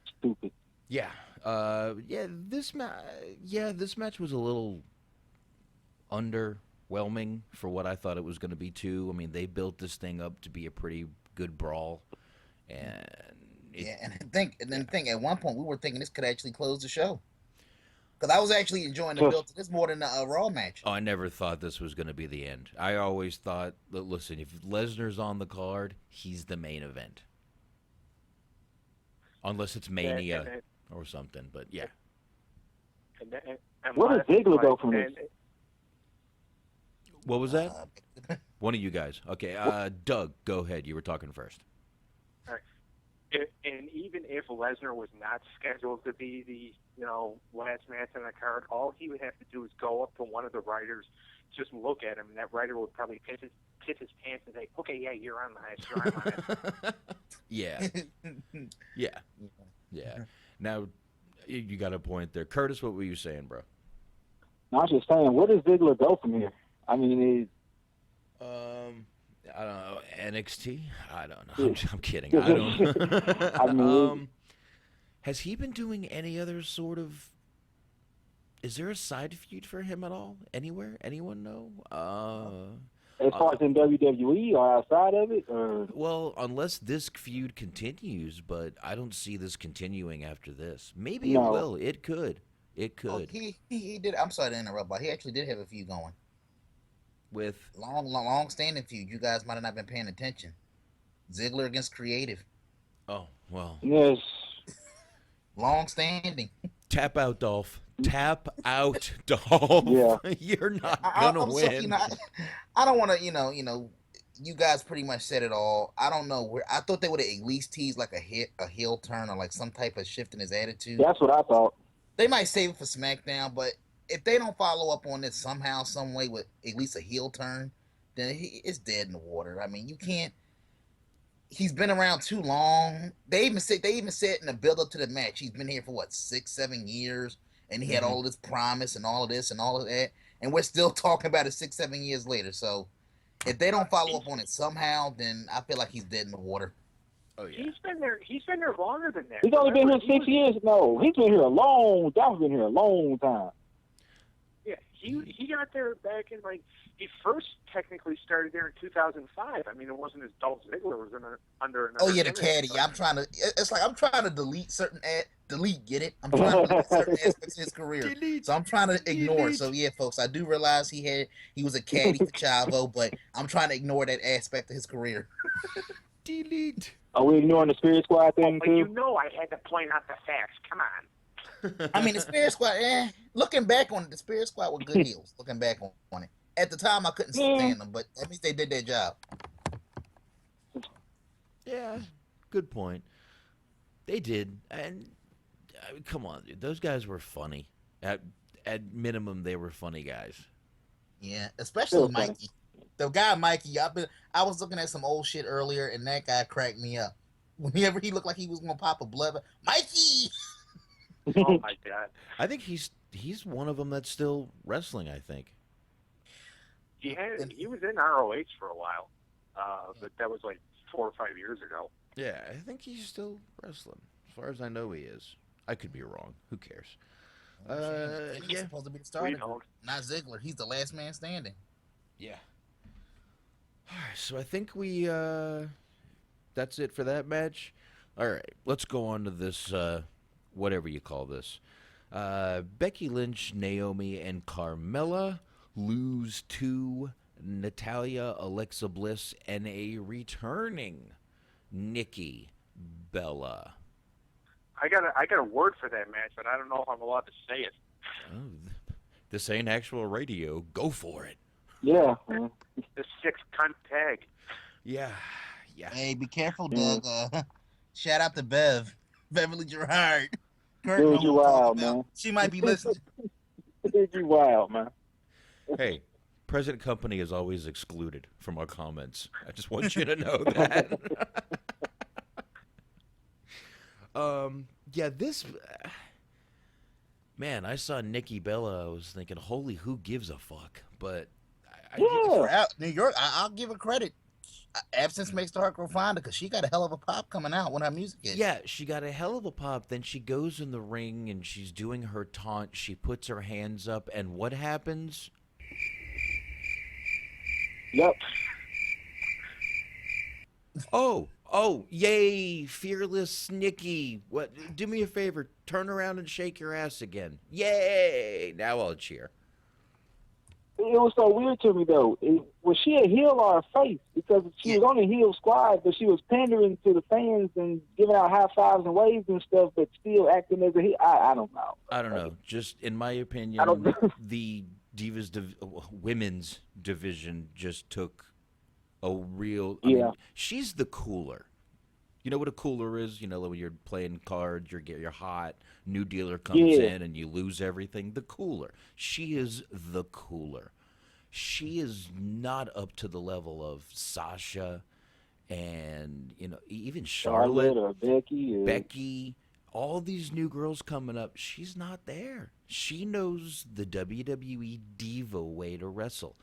Stupid. Yeah. This match was a little underwhelming for what I thought it was going to be too. I mean, they built this thing up to be a pretty good brawl, and at one point we were thinking this could actually close the show. Because I was actually enjoying the build to this more than the Raw match. Oh, I never thought this was going to be the end. I always thought, listen, if Lesnar's on the card, he's the main event. Unless it's Mania or something, but yeah. Where does Ziggler go from this? What was that? One of you guys. Okay, Doug, go ahead. You were talking first. All right. And even if Lesnar was not scheduled to be the last match on the card, all he would have to do is go up to one of the writers, just look at him, and that writer would probably piss his pants and say, "Okay, yeah, you're on the match. You're on the match." Yeah. Now, you got a point there, Curtis. What were you saying, bro? No, I was just saying, where does Ziggler go from here? I mean, I don't know, NXT? I don't know. I'm kidding. I don't. I mean, has he been doing any other sort of? Is there a side feud for him at all? Anywhere? Anyone know? As far as in WWE or outside of it? Or? Well, unless this feud continues, but I don't see this continuing after this. Maybe No. it will. It could. It could. Oh, he did. I'm sorry to interrupt, but he actually did have a feud going. With long standing feud. You guys might have not been paying attention. Ziggler against Creative. Oh, well. Yes. Long standing. Tap out, Dolph. Tap out, Dolph. Yeah. You're not gonna win. I don't want to. You guys pretty much said it all. I don't know where. I thought they would have at least teased like a heel turn or like some type of shift in his attitude. That's what I thought. They might save it for SmackDown, but if they don't follow up on this somehow, some way with at least a heel turn, then it's dead in the water. I mean, you can't. He's been around too long. They even said in the build up to the match, he's been here for what 6-7 years, and he had all this promise and all of this and all of that, and we're still talking about it 6-7 years later. So if they don't follow up on it somehow, then I feel like he's dead in the water. Oh yeah. He's been there longer than that. He's only been here 6 years. No, he's been here a long. Dolph's been here a long time. Yeah, He got there back in he first technically started there in 2005. I mean, it wasn't as Dolph Ziggler was under another. Oh yeah, the image, caddy. but- I'm trying to. It's like I'm trying to delete delete. Get it? I'm trying to delete certain aspects of his career. Delete. So I'm trying to ignore. Delete. So yeah, folks, I do realize he was a caddy for Chavo, but I'm trying to ignore that aspect of his career. Delete. Are we ignoring the Spirit Squad thing But too? you know, I had to point out the facts. Come on. I mean, the Spirit Squad. Looking back on it, the Spirit Squad were good heels. Looking back on it, at the time I couldn't stand them, but at least they did their job. Yeah, good point. They did, and come on, dude, those guys were funny. At minimum, they were funny guys. Yeah, especially Mikey. The guy Mikey. I was looking at some old shit earlier, and that guy cracked me up. Whenever he looked like he was gonna pop a blood, Mikey. Oh my God. I think he's one of them that's still wrestling. I think. He was in ROH for a while, but that was like 4 or 5 years ago. Yeah, I think he's still wrestling. As far as I know, he is. I could be wrong. Who cares? He's Yeah. supposed to be the starter, We don't. not Ziggler. He's the last man standing. Yeah. All right, so I think we that's it for that match. All right, let's go on to this whatever you call this. Becky Lynch, Naomi, and Carmella lose to Natalya, Alexa Bliss, and a returning Nikki Bella. I got a word for that match, but I don't know if I'm allowed to say it. Oh, this ain't actual radio. Go for it. Yeah. The 6 cunt tag. Yeah. Hey, be careful, Doug. Shout out to Beverly Gerard. Dude, you wild, man. She might be listening. Dude, you wild, man. Hey, President Company is always excluded from our comments. I just want you to know that. Yeah, this man, I saw Nikki Bella. I was thinking, holy, who gives a fuck? But New York, I'll give her credit. Absence makes the heart grow fonder because she got a hell of a pop coming out when her music hits. yeah, she got a hell of a pop. Then she goes in the ring and she's doing her taunt. She puts her hands up, and what happens? Yep. Oh, yay, fearless Nikki. What? Do me a favor, turn around and shake your ass again. Yay! Now I'll cheer. It was so weird to me though. Was she a heel or a face? Because she was on a heel squad, but she was pandering to the fans and giving out high fives and waves and stuff, but still acting as a heel. I don't know. I don't know. Just in my opinion, I don't know. the Divas women's division just took a real. I mean, she's the cooler. You know what a cooler is? You know, when you're playing cards, you're hot, new dealer comes in and you lose everything. The cooler. She is the cooler. She is not up to the level of Sasha and, even Charlotte or Becky. Becky, all these new girls coming up. She's not there. She knows the WWE diva way to wrestle.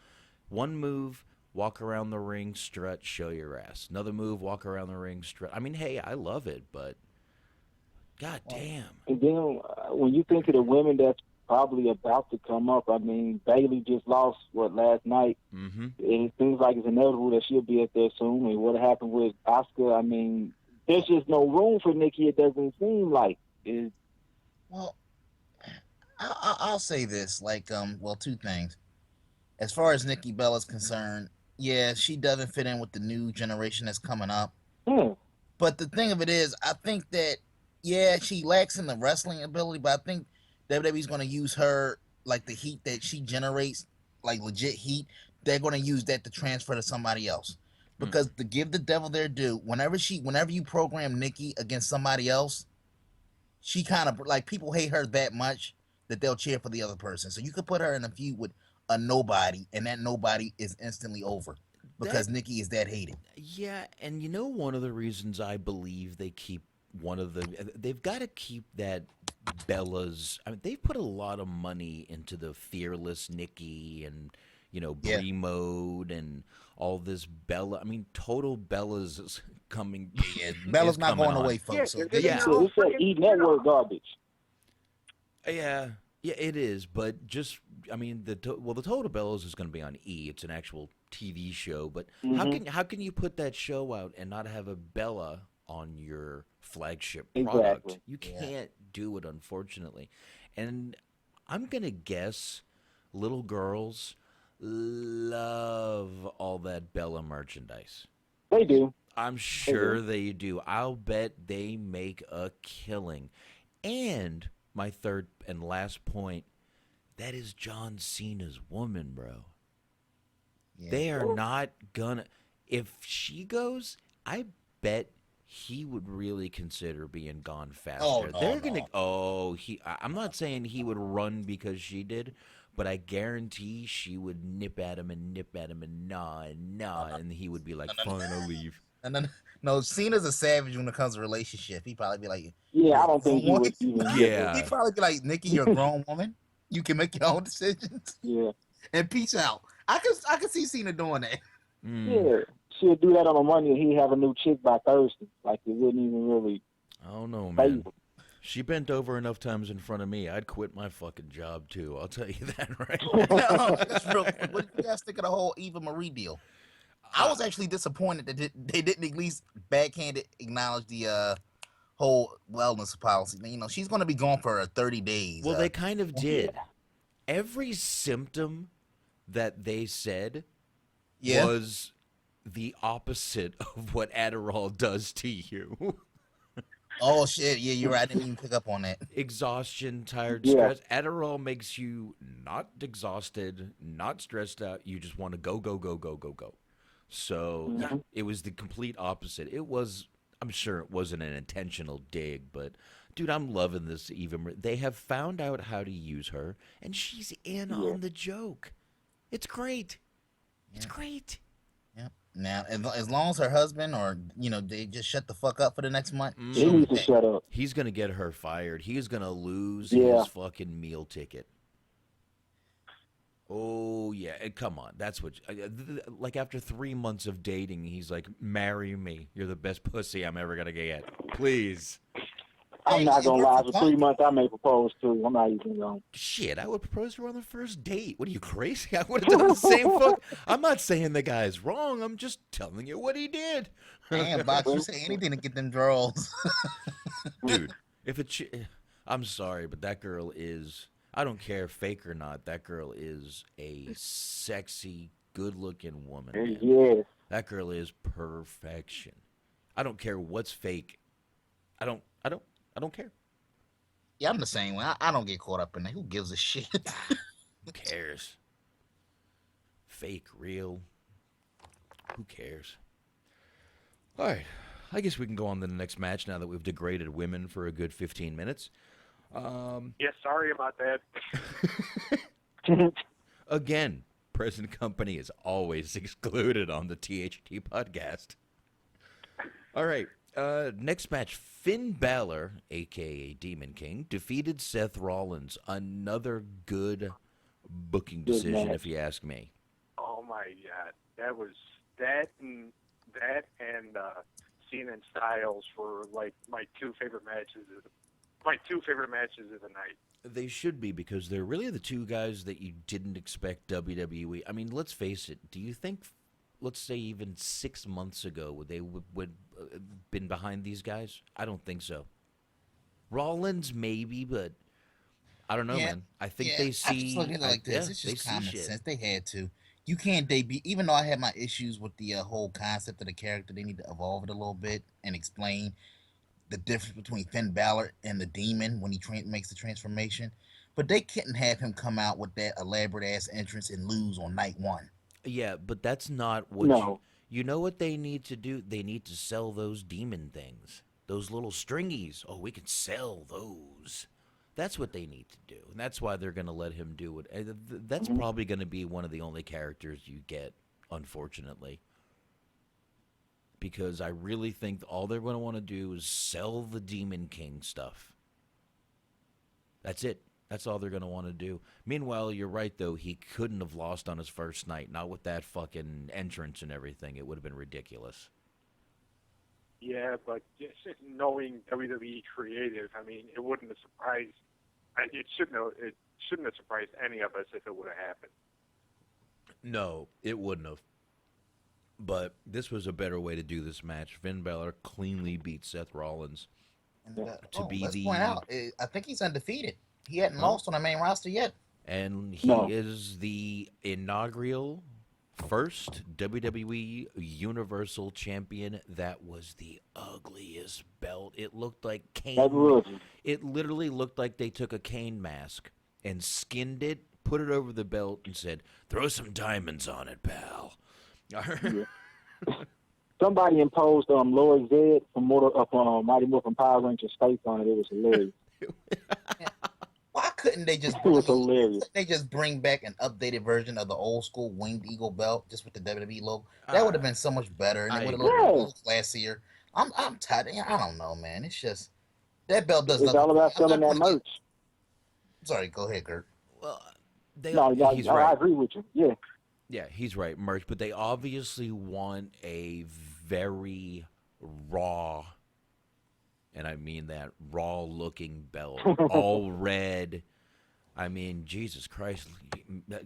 One move, walk around the ring, strut, show your ass. Another move, walk around the ring, strut. I mean, hey, I love it, but god damn. And then when you think of the women that's probably about to come up, I mean, Bailey just lost, last night? Mm-hmm. And it seems like it's inevitable that she'll be up there soon. And what happened with Asuka, I mean, there's just no room for Nikki, it doesn't seem like. Well, I'll say this, two things. As far as Nikki Bella's concerned, yeah, she doesn't fit in with the new generation that's coming up. But the thing of it is, I think that, yeah, she lacks in the wrestling ability, but I think WWE's going to use her, like the heat that she generates, like legit heat, they're going to use that to transfer to somebody else. Because to give the devil their due, whenever you program Nikki against somebody else, she kind of, like, people hate her that much that they'll cheer for the other person. So you could put her in a feud with a nobody, and that nobody is instantly over because Nikki is that hated. Yeah, and one of the reasons I believe they keep they've got to keep that Bella's. I mean, they've put a lot of money into the fearless Nikki and Brie mode and all this Bella. I mean, total Bella's is coming. Yeah, Bella's not going away, folks. It's that E Network garbage. Yeah, Yeah, it is, but just I mean the Total Bellas is going to be on E. It's an actual TV show, but how can you put that show out and not have a Bella on your flagship product? Exactly. You Yeah. can't do it, unfortunately. And I'm going to guess little girls love all that Bella merchandise. They do. I'm sure they do. I'll bet they make a killing. And my third and last point, that is John Cena's woman, bro. Yeah. They are not gonna. If she goes, I bet he would really consider being gone faster. Oh, no, They're no. gonna. Oh, I'm not saying he would run because she did, but I guarantee she would nip at him and nah, and he would be like, "Fine, I'll leave." And then, no, Cena's a savage when it comes to relationship. He'd probably be like, Yeah, I don't think he would even. Yeah. He'd probably be like, Nikki, you're a grown woman. You can make your own decisions. Yeah. And peace out. I could see Cena doing that. Yeah. She'll do that on a Monday and he'd have a new chick by Thursday. Like, it wouldn't even really. I don't know, phase man. him. She bent over enough times in front of me. I'd quit my fucking job too. I'll tell you that right. No, it's real. What do you guys think of the whole Eva Marie deal? I was actually disappointed that they didn't at least backhanded acknowledge the whole wellness policy. You know, she's going to be gone for 30 days. Well, they kind of did. Every symptom that they said Yeah. was the opposite of what Adderall does to you. Oh shit! Yeah, you're right. I didn't even pick up on that. Exhaustion, tired, Yeah. stress. Adderall makes you not exhausted, not stressed out. You just want to go, go, go, go, go, go. So yeah, it was the complete opposite. It was. I'm sure it wasn't an intentional dig, but dude, I'm loving this. Even they have found out how to use her, and she's in on the joke. It's great. It's great. Yeah. Now, as long as her husband or they just shut the fuck up for the next month. He needs to shut up. He's gonna get her fired. He's gonna lose Yeah. his fucking meal ticket. Oh yeah, come on. That's what. Like after 3 months of dating, he's like, "Marry me. You're the best pussy I'm ever gonna get. Please." I'm not going to lie. For 3 months, I may propose to. I'm not even going. Shit, I would propose to her on the first date. What are you, crazy? I would have done the same fuck. I'm not saying the guy's wrong. I'm just telling you what he did. Damn, Box, you say anything to get them draws. Dude, if I'm sorry, but that girl is, I don't care, fake or not, that girl is a sexy, good-looking woman. Man. Yes. That girl is perfection. I don't care what's fake. I don't care. Yeah, I'm the same way. I don't get caught up in that. Who gives a shit? Who cares? Fake, real. Who cares? All right. I guess we can go on to the next match now that we've degraded women for a good 15 minutes. Yeah, sorry about that. Again, present company is always excluded on the THT podcast. All right. Next match, Finn Balor, a.k.a. Demon King, defeated Seth Rollins. Another good booking decision, if you ask me. Oh my god, that was that and Cena and Styles were like my two favorite matches of the night. They should be, because they're really the two guys that you didn't expect WWE. I mean, let's face it. Do you think, let's say even 6 months ago, they would been behind these guys? I don't think so. Rollins maybe, but I don't know, man. I think they see. I just look at it like this. It's just common sense. They had to. You can't debut. Even though I had my issues with the whole concept of the character, they need to evolve it a little bit and explain the difference between Finn Balor and the Demon when he makes the transformation. But they couldn't have him come out with that elaborate ass entrance and lose on night one. Yeah, but that's not what you know what they need to do? They need to sell those demon things. Those little stringies. Oh, we can sell those. That's what they need to do. And that's why they're going to let him do it. That's probably going to be one of the only characters you get, unfortunately. Because I really think all they're going to want to do is sell the Demon King stuff. That's it. That's all they're going to want to do. Meanwhile, you're right, though. He couldn't have lost on his first night. Not with that fucking entrance and everything. It would have been ridiculous. Yeah, but just knowing WWE creative, I mean, it wouldn't have surprised It shouldn't have surprised any of us if it would have happened. No, it wouldn't have. But this was a better way to do this match. Finn Balor cleanly beat Seth Rollins And, to be let's the. point out, I think he's undefeated. He hadn't Huh? lost on the main roster yet. And he No. is the inaugural first WWE Universal Champion. That was the ugliest belt. It looked like That Kane. was. It literally looked like they took a Kane mask and skinned it, put it over the belt, and said, "Throw some diamonds on it, pal." Somebody imposed Lord Zed from Mighty Morphin Power Rangers face on it. It was hilarious. Why couldn't they just It was hilarious. bring back an updated version of the old school winged eagle belt just with the WWE logo? That would have been so much better, and it would have looked a little classier. I'm tired. I don't know, man. It's just that belt does It's nothing. all about I'm not selling that gonna get- merch. Sorry, go ahead, Kurt. Well, he's I right. agree with you. Yeah. Yeah, he's right, merch. But they obviously want a very raw, and I mean that raw-looking belt, all red. I mean, Jesus Christ,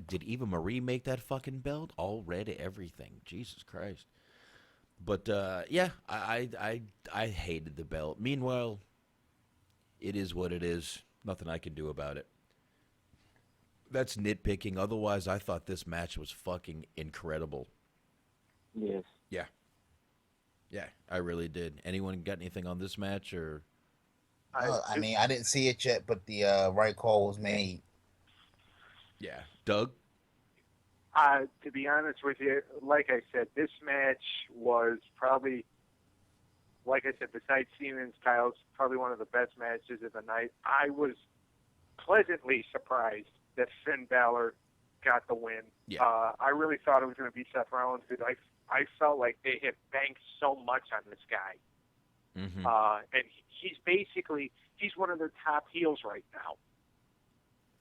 did Eva Marie make that fucking belt? All red, everything. Jesus Christ. But yeah, I hated the belt. Meanwhile, it is what it is. Nothing I can do about it. That's nitpicking. Otherwise, I thought this match was fucking incredible. Yes. Yeah. Yeah, I really did. Anyone got anything on this match or? I mean, I didn't see it yet, but the right call was made. Yeah. Doug? To be honest with you, like I said, this match was probably, like I said, besides Cena and Styles, probably one of the best matches of the night. I was pleasantly surprised that Finn Balor got the win. Yeah. I really thought it was going to be Seth Rollins because I felt like they had banked so much on this guy. Mm-hmm. And he's one of their top heels right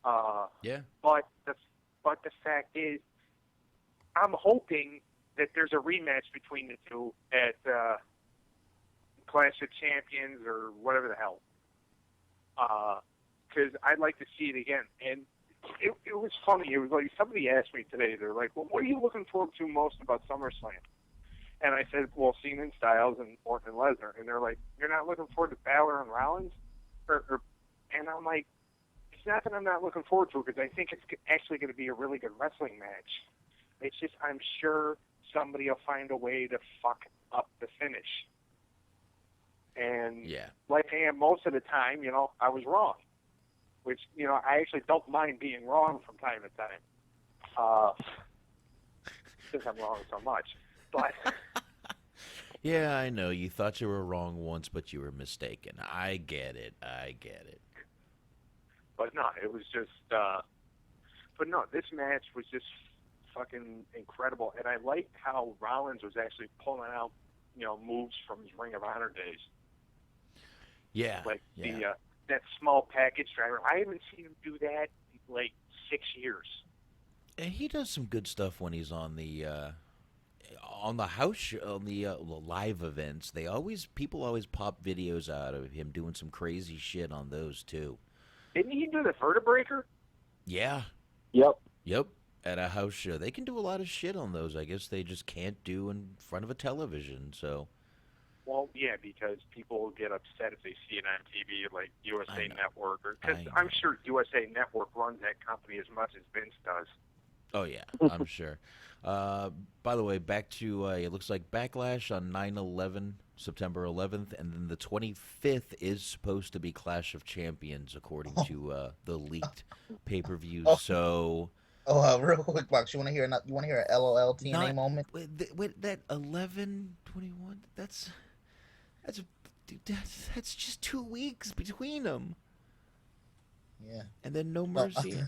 now. Yeah. But the fact is, I'm hoping that there's a rematch between the two at Clash of Champions or whatever the hell. Because I'd like to see it again. And it was funny. It was like somebody asked me today. They're like, "Well, what are you looking forward to most about SummerSlam?" And I said, "Well, Cena and Styles and Orton and Lesnar." And they're like, "You're not looking forward to Balor and Rollins?" And I'm like, it's not that I'm not looking forward to it because I think it's actually going to be a really good wrestling match. It's just I'm sure somebody will find a way to fuck up the finish. And Yeah. like I am most of the time, I was wrong. Which, I actually don't mind being wrong from time to time. Since I'm wrong so much. But Yeah, I know. You thought you were wrong once, but you were mistaken. I get it. But no, it was just. But no, this match was just fucking incredible, and I liked how Rollins was actually pulling out, moves from his Ring of Honor days, Yeah. like yeah. that small package driver. I haven't seen him do that in like 6 years. And he does some good stuff when he's on the house show, on the live events. People always pop videos out of him doing some crazy shit on those too. Didn't he do the Vertebreaker? Yeah. Yep. Yep. At a house show, they can do a lot of shit on those. I guess they just can't do in front of a television. So. Well, yeah, because people get upset if they see it on TV, like USA know. Network, because I I'm know. sure USA Network runs that company as much as Vince does. Oh yeah, I'm sure. By the way, back to it looks like Backlash on 9/11, September 11th, and then the 25th is supposed to be Clash of Champions according to the leaked pay-per-view. Oh. So. Real quick, Box. You want to hear a LOL TNA Not- moment? Wait, that 11/21. That's just 2 weeks between them, Yeah. and then No Mercy.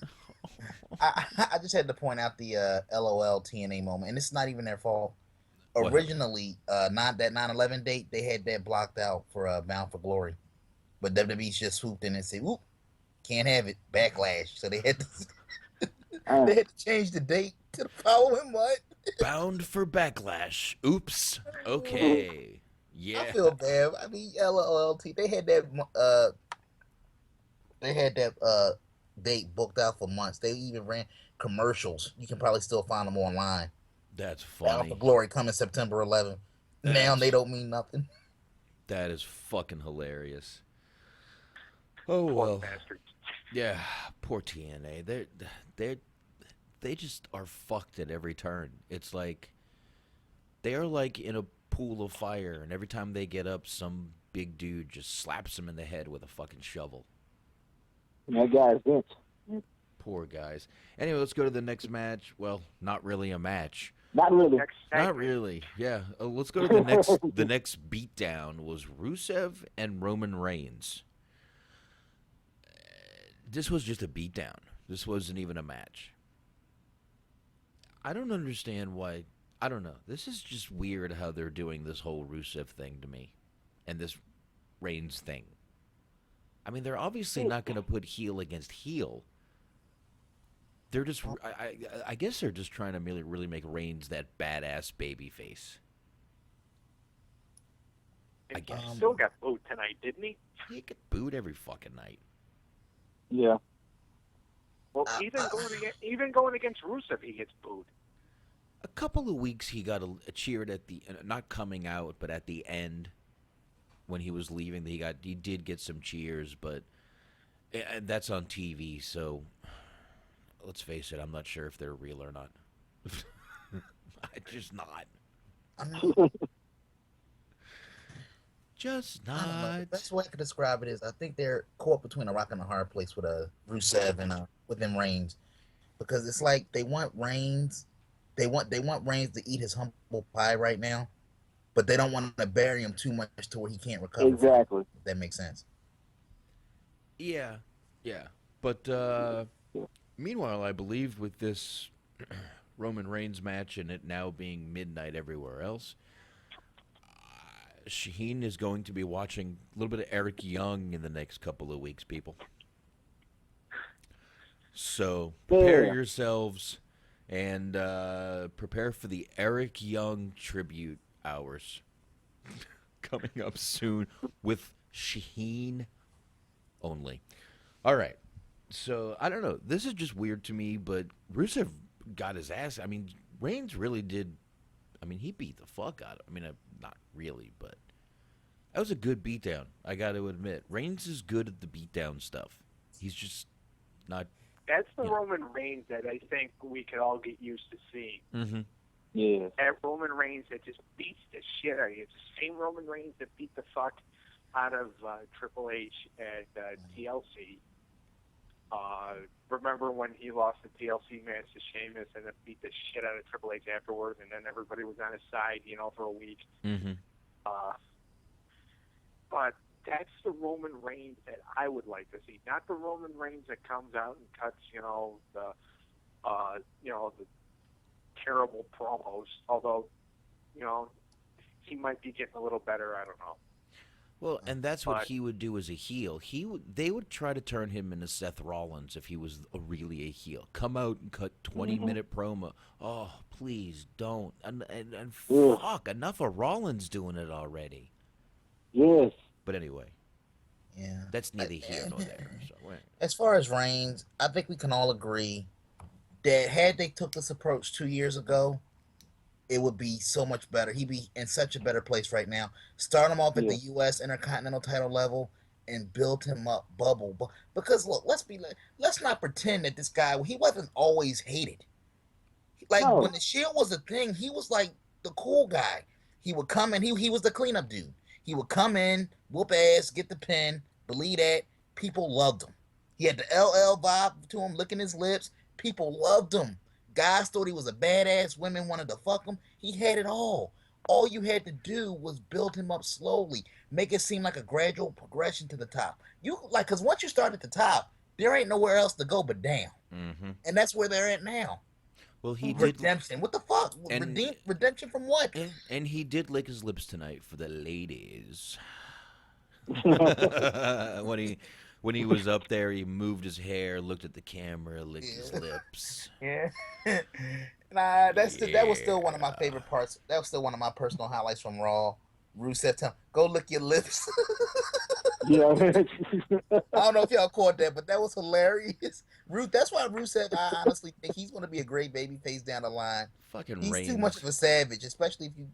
I just had to point out the LOL TNA moment, and it's not even their fault. What? Originally, not that 9/11 date, they had that blocked out for Bound for Glory, but WWE's just swooped in and said, "Whoop, can't have it." Backlash, so they had to change the date to the following month. Bound for Backlash. Oops. Okay. Yeah. I feel bad. I mean, LOLT, they had that They had that date booked out for months. They even ran commercials. You can probably still find them online. That's Battle for funny. Glory coming September 11th. Now they don't mean nothing. That is fucking hilarious. Oh Poor well. bastards. Yeah, poor TNA. They just are fucked at every turn. It's like they are like in a pool of fire, and every time they get up, some big dude just slaps them in the head with a fucking shovel. That guy's Vince. Poor guys. Anyway, let's go to the next match. Well, not really a match. Not really. Next Not segment. really. Yeah. Let's go to the next. The next beatdown was Rusev and Roman Reigns. This was just a beatdown. This wasn't even a match. I don't understand why. I don't know. This is just weird how they're doing this whole Rusev thing to me, and this Reigns thing. I mean, they're obviously not going to put heel against heel. They're just. I guess they're just trying to really make Reigns that badass baby face. And I guess. he still got booed tonight, didn't he? He get booed every fucking night. Yeah. Well, even going against Rusev, he gets booed. A couple of weeks he got a cheered at the not coming out, but at the end when he was leaving, he did get some cheers, but and that's on TV. So let's face it, I'm not sure if they're real or not. Just not. I mean, Just I don't know. The not. best way I could describe it is I think they're caught between a rock and a hard place with Rusev and with them Reigns, because it's like they want Reigns to eat his humble pie right now, but they don't want to bury him too much to where he can't recover. Exactly. If that makes sense. Yeah, yeah. But meanwhile, I believe with this Roman Reigns match and it now being midnight everywhere else, Shaheen is going to be watching a little bit of Eric Young in the next couple of weeks, people. So prepare yourselves and prepare for the Eric Young tribute hours coming up soon with Shaheen only. All right. So I don't know. This is just weird to me, but Rusev got his ass. I mean, Reigns really did. I mean, he beat the fuck out of. I mean, not really, but that was a good beatdown. I got to admit, Reigns is good at the beatdown stuff. He's just not. That's the Roman Reigns that I think we could all get used to seeing. Mm-hmm. Yeah. That Roman Reigns that just beats the shit out of you. It's the same Roman Reigns that beat the fuck out of Triple H at TLC. Remember when he lost the TLC match to Sheamus and then beat the shit out of Triple H afterwards, and then everybody was on his side, for a week. Mm-hmm. But that's the Roman Reigns that I would like to see, not the Roman Reigns that comes out and cuts, the terrible promos. Although, he might be getting a little better. I don't know. Well, and that's what he would do as a heel. They would try to turn him into Seth Rollins if he was really a heel. Come out and cut 20-minute promo. Oh, please don't. And fuck, enough of Rollins doing it already. Yes. But anyway. Yeah. That's neither here nor there. So, as far as Reigns, I think we can all agree that had they took this approach 2 years ago, it would be so much better. He'd be in such a better place right now. Start him off at the U.S. Intercontinental title level and build him up, bubble. Because look, let's not pretend that this guy, he wasn't always hated. When the Shield was a thing, he was like the cool guy. He would come in, he was the cleanup dude. He would come in, whoop ass, get the pin, believe that. People loved him. He had the LL vibe to him, licking his lips. People loved him. Guys thought he was a badass. Women wanted to fuck him. He had it all. All you had to do was build him up slowly. Make it seem like a gradual progression to the top. Because once you start at the top, there ain't nowhere else to go but down. Mm-hmm. And that's where they're at now. Well, he redemption. What the fuck? Redemption from what? And he did lick his lips tonight for the ladies. When he was up there, he moved his hair, looked at the camera, licked his lips. Yeah. Nah, that was still one of my favorite parts. That was still one of my personal highlights from Raw. Rusev, go lick your lips. Yeah. I don't know if y'all caught that, but that was hilarious. Ruth, that's why Rusev, I honestly think he's going to be a great babyface down the line. Fucking He's Reigns. too much of a savage, especially if you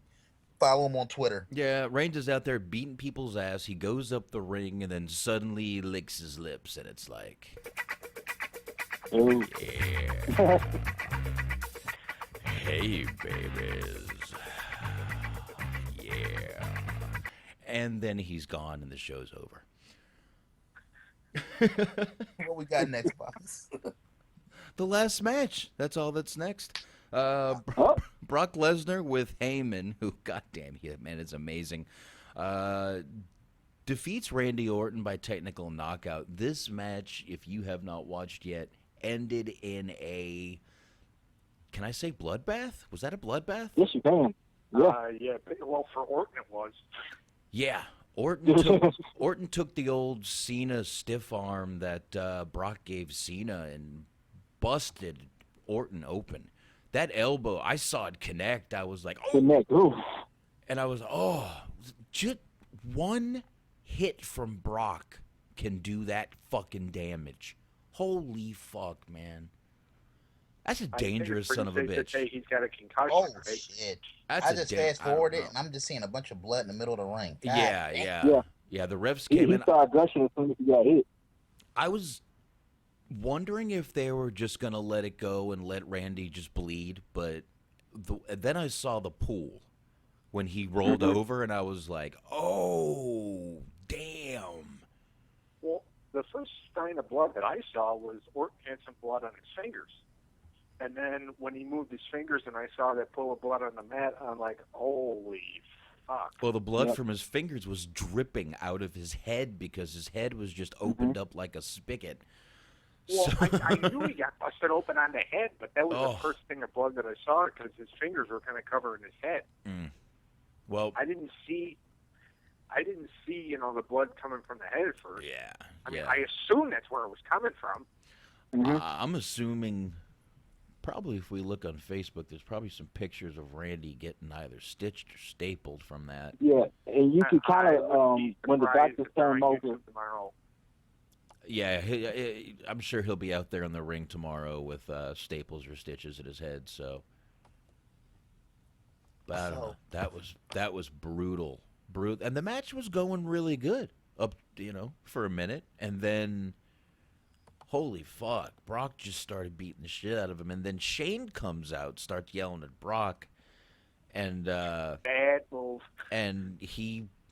follow him on Twitter. Yeah, Reigns is out there beating people's ass. He goes up the ring and then suddenly licks his lips, and it's like, Ooh. yeah. Hey, babies. Yeah. And then he's gone and the show's over. What we got next, boss? The last match. That's all that's next. Oh. Brock Lesnar with Heyman, who, goddamn, man, is amazing. Defeats Randy Orton by technical knockout. This match, if you have not watched yet, ended in a, can I say bloodbath? Was that a bloodbath? Yes, you can. Yeah. Yeah. Well, for Orton it was. Yeah. Orton took the old Cena stiff arm that Brock gave Cena and busted Orton open. That elbow, I saw it connect. I was like, The oh. neck. Ooh. And I was, just one hit from Brock can do that fucking damage. Holy fuck, man. That's a dangerous son of a bitch. Say he's got a concussion. Oh, right? shit. That's I just fast I don't forwarded, know. and I'm just seeing a bunch of blood in the middle of the ring. God Yeah, damn. yeah. Yeah, the refs came He in. started gushing as soon as he got hit. I was wondering if they were just going to let it go and let Randy just bleed, but then I saw the pool when he rolled over, and I was like, oh, damn. Well, the first sign of blood that I saw was Orton had some blood on his fingers. And then when he moved his fingers and I saw that pool of blood on the mat, I'm like, holy fuck. Well, the blood from his fingers was dripping out of his head because his head was just opened up like a spigot. Well, So- I knew he got busted open on the head, but that was the first thing of blood that I saw because his fingers were kind of covering his head. Well, I didn't see, the blood coming from the head at first. yeah. I mean, I assume that's where it was coming from. I'm assuming probably if we look on Facebook, there's probably some pictures of Randy getting either stitched or stapled from that. Yeah, and you can kind I of wouldn't be when the surprised doctors if they're turn him on over. YouTube tomorrow. Yeah, I'm sure he'll be out there in the ring tomorrow with staples or stitches at his head. So, but I don't know. That was brutal, and the match was going really good up, for a minute, and then, holy fuck, Brock just started beating the shit out of him, and then Shane comes out, starts yelling at Brock, and Bad move. and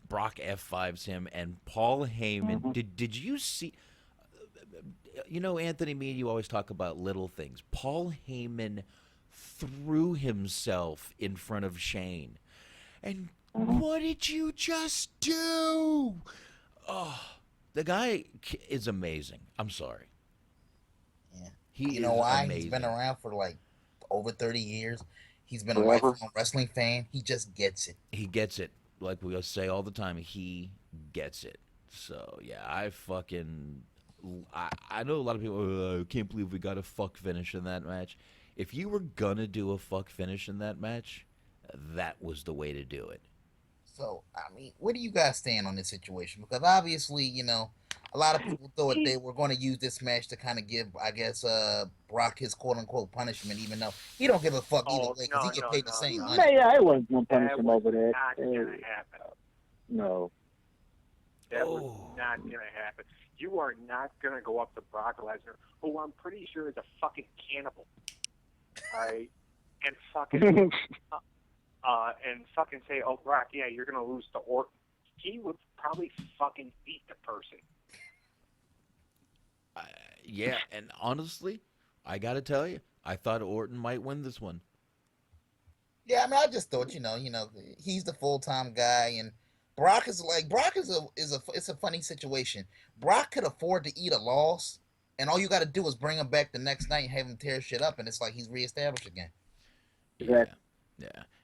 Brock F5s him, and Paul Heyman. Did you see? Anthony, me and you always talk about little things. Paul Heyman threw himself in front of Shane. And what did you just do? Oh, the guy is amazing. I'm sorry. Yeah. He You know is why? amazing. He's been around for like over 30 years. He's been a lifelong wrestling fan. He just gets it. He gets it. Like we say all the time, he gets it. So, yeah, I know a lot of people, I can't believe we got a fuck finish in that match. If you were gonna do a fuck finish in that match, that was the way to do it. So, I mean, where do you guys stand on this situation? Because obviously, a lot of people thought they were going to use this match to kind of give, I guess, Brock his quote-unquote punishment, even though he don't give a fuck either way because he get paid the same money. Yeah, I wasn't going to punish him over that. Not going to happen. No. That was not going to happen. You are not going to go up to Brock Lesnar, who I'm pretty sure is a fucking cannibal. All right? And fucking say, oh, Brock, yeah, you're going to lose to Orton. He would probably fucking beat the person. Yeah, and honestly, I got to tell you, I thought Orton might win this one. Yeah, I mean, I just thought, he's the full-time guy, and Brock is it's a funny situation. Brock could afford to eat a loss, and all you got to do is bring him back the next night and have him tear shit up, and it's like he's reestablished again. Yeah.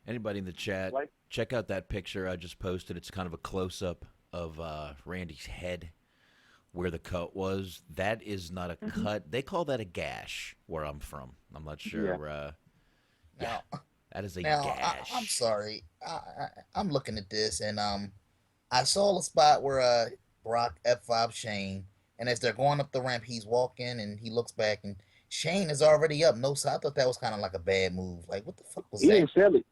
Anybody in the chat, check out that picture I just posted. It's kind of a close-up of Randy's head where the cut was. That is not a cut. They call that a gash where I'm from. I'm not sure. Now, that is a now gash. I'm sorry. I'm looking at this, and I saw the spot where Brock F5 Shane, and as they're going up the ramp, he's walking and he looks back and Shane is already up. No, so I thought that was kind of like a bad move. Like, what the fuck was He that? didn't sell it.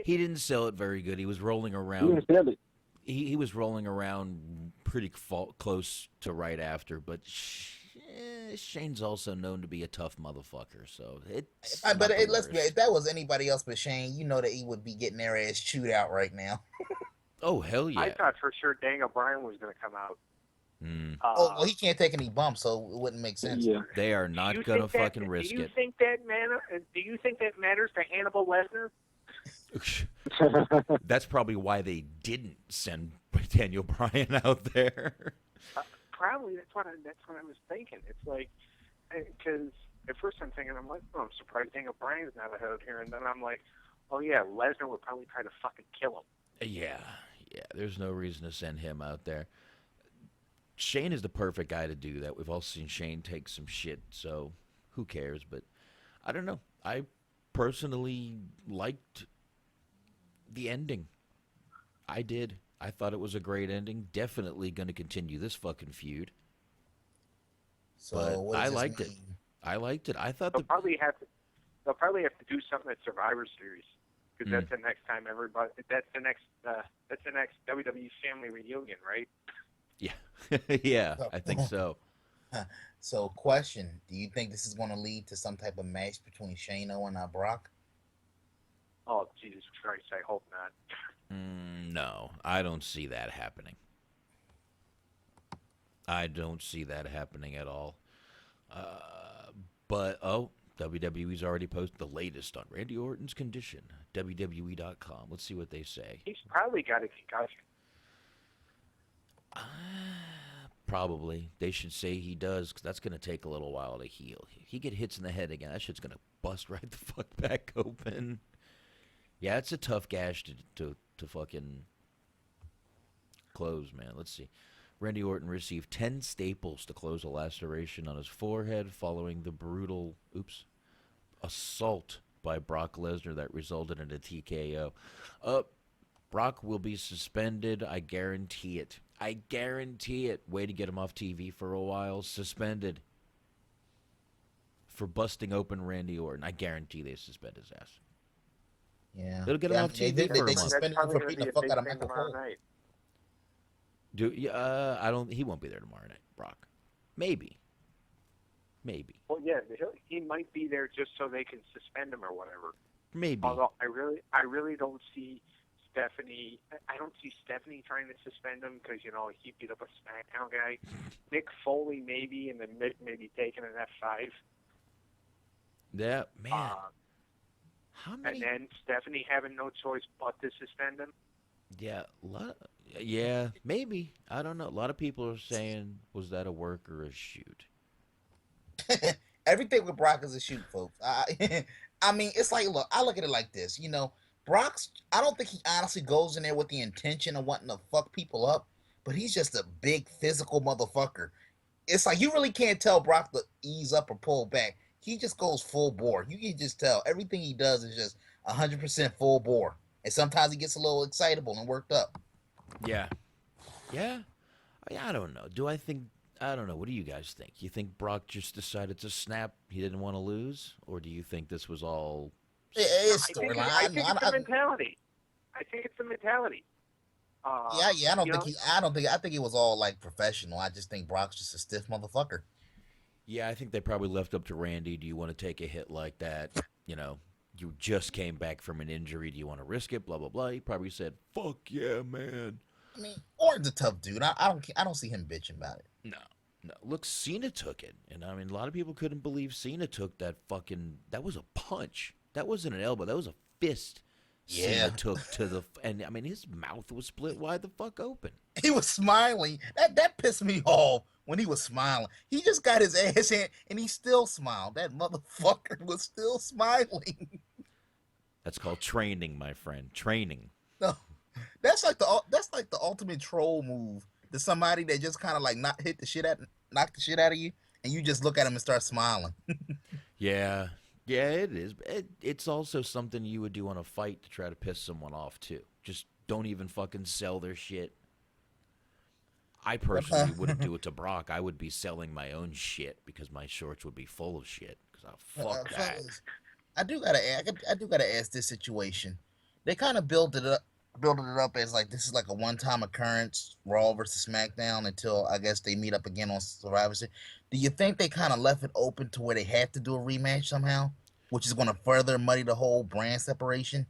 He didn't sell it very good. He was rolling He around. didn't sell it. He was rolling around pretty close to right after, but Shane's also known to be a tough motherfucker. So it's. But not the let's be, worst. if that was anybody else but Shane, you know that he would be getting their ass chewed out right now. Oh hell yeah! I thought for sure Daniel Bryan was going to come out. Mm. Oh, well, he can't take any bumps, so it wouldn't make sense. Yeah. They are not gonna fucking risk do you it. Think that do you think that matters to Hannibal Lesnar? That's probably why they didn't send Daniel Bryan out there. Probably that's what I was thinking. It's like because at first I'm thinking I'm like, oh, I'm surprised Daniel Bryan's not out here, and then I'm like, oh yeah, Lesnar would probably try to fucking kill him. Yeah. There's no reason to send him out there. Shane is the perfect guy to do that. We've all seen Shane take some shit, so who cares? But I don't know. I personally liked the ending. I did. I thought it was a great ending. Definitely going to continue this fucking feud. So But what I does this liked it. mean? I liked it. I thought They'll probably have to do something at Survivor Series because Mm. that's the next time everybody. That's the next WWE family reunion, right? yeah, I think so. So, question: do you think this is going to lead to some type of match between Shane-O and Brock? Oh Jesus Christ! I hope not. No, I don't see that happening. I don't see that happening at all. But WWE's already posted the latest on Randy Orton's condition. WWE.com. Let's see what they say. He's probably got a concussion. Probably. They should say he does, because that's going to take a little while to heal. If he get hits in the head again, that shit's going to bust right the fuck back open. Yeah, it's a tough gash to fucking close, man. Let's see. Randy Orton received 10 staples to close a laceration on his forehead following the brutal, assault by Brock Lesnar that resulted in a TKO. Brock will be suspended. I guarantee it. I guarantee it. Way to get him off TV for a while. Suspended for busting open Randy Orton. I guarantee they suspend his ass. Yeah, It'll get him off TV for a month. suspended him for beating the fuck out of Michael Cole. Night. I don't. He won't be there tomorrow night, Brock. Maybe. Well, yeah, he might be there just so they can suspend him or whatever. Maybe. Although I really don't see Stephanie. I don't see Stephanie trying to suspend him because he beat up a SmackDown guy. Mick Foley maybe, and then Mick maybe taking an F5. Yeah, man. How many? And then Stephanie having no choice but to suspend him. Yeah, maybe. I don't know. A lot of people are saying, was that a work or a shoot? Everything with Brock is a shoot, folks. I mean, it's like, look, I look at it like this. Brock's, I don't think he honestly goes in there with the intention of wanting to fuck people up, but he's just a big physical motherfucker. It's like you really can't tell Brock to ease up or pull back. He just goes full bore. You can just tell everything he does is just 100% full bore. And sometimes he gets a little excitable and worked up. Yeah. I don't know. I don't know. What do you guys think? You think Brock just decided to snap? He didn't want to lose, or do you think this was all? It's I think storyline. it's the mentality. I think it's the mentality. I think it was all like professional. I just think Brock's just a stiff motherfucker. Yeah, I think they probably left up to Randy. Do you want to take a hit like that? You just came back from an injury. Do you want to risk it? Blah blah blah. He probably said, "Fuck yeah, man." I mean, Orton's a tough dude. I don't see him bitching about it. No. Look, Cena took it, and I mean, a lot of people couldn't believe Cena took that fucking. That was a punch. That wasn't an elbow. That was a fist. Yeah. Cena took to the, and I mean, his mouth was split wide the fuck open. He was smiling. That pissed me off when he was smiling. He just got his ass in, and he still smiled. That motherfucker was still smiling. That's called training, my friend. Training. No, that's like the ultimate troll move. To somebody that just kind of like knock the shit out of you, and you just look at him and start smiling. Yeah, it is. It's also something you would do on a fight to try to piss someone off too. Just don't even fucking sell their shit. I personally wouldn't do it to Brock. I would be selling my own shit because my shorts would be full of shit. Because fuck that. Fellas, I do gotta ask this situation. They kind of building it up as like this is like a one-time occurrence, Raw versus SmackDown, until I guess they meet up again on Survivor Series. Do you think they kind of left it open to where they have to do a rematch somehow, which is going to further muddy the whole brand separation?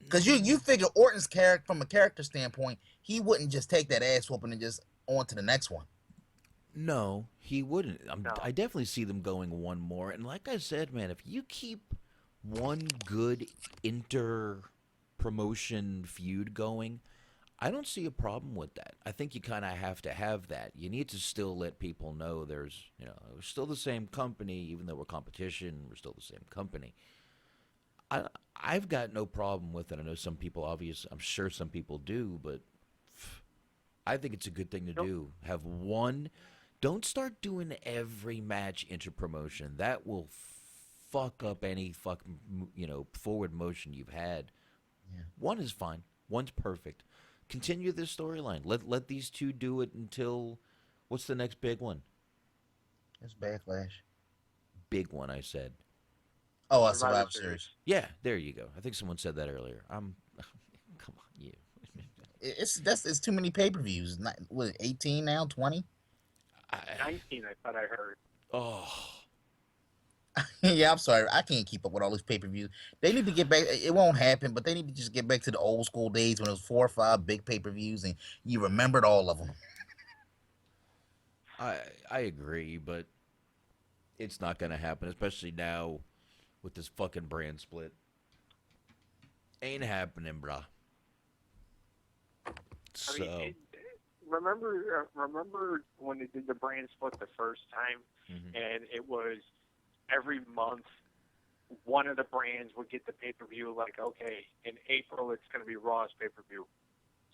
Because you figure Orton's character, from a character standpoint, he wouldn't just take that ass whooping and just on to the next one. No, he wouldn't. No. I definitely see them going one more. And like I said, man, if you keep one good inter-promotion feud going, I don't see a problem with that. I think you kind of have to have that. You need to still let people know we're still the same company, even though we're competition, we're still the same company. I've got no problem with it. I know some people, I'm sure some people do, but I think it's a good thing to do. Have one. Don't start doing every match inter-promotion. That will fuck up any forward motion you've had. Yeah. One is fine. One's perfect. Continue this storyline. Let these two do it until what's the next big one? It's Backlash. Big one, I said. Oh, a Survivor Survivor Series. Series. Yeah, there you go. I think someone said that earlier. Come on, you. It's too many pay-per-views. Not what, 18 now, 20? 19, I thought I heard. Oh. Yeah, I'm sorry. I can't keep up with all these pay-per-views. They need to get back. It won't happen, but they need to just get back to the old school days when it was 4 or 5 big pay-per-views and you remembered all of them. I agree, but it's not going to happen, especially now with this fucking brand split. Ain't happening, brah. So, Remember when they did the brand split the first time, and it was every month one of the brands would get the pay-per-view. Like, okay, in April it's going to be Raw's pay-per-view.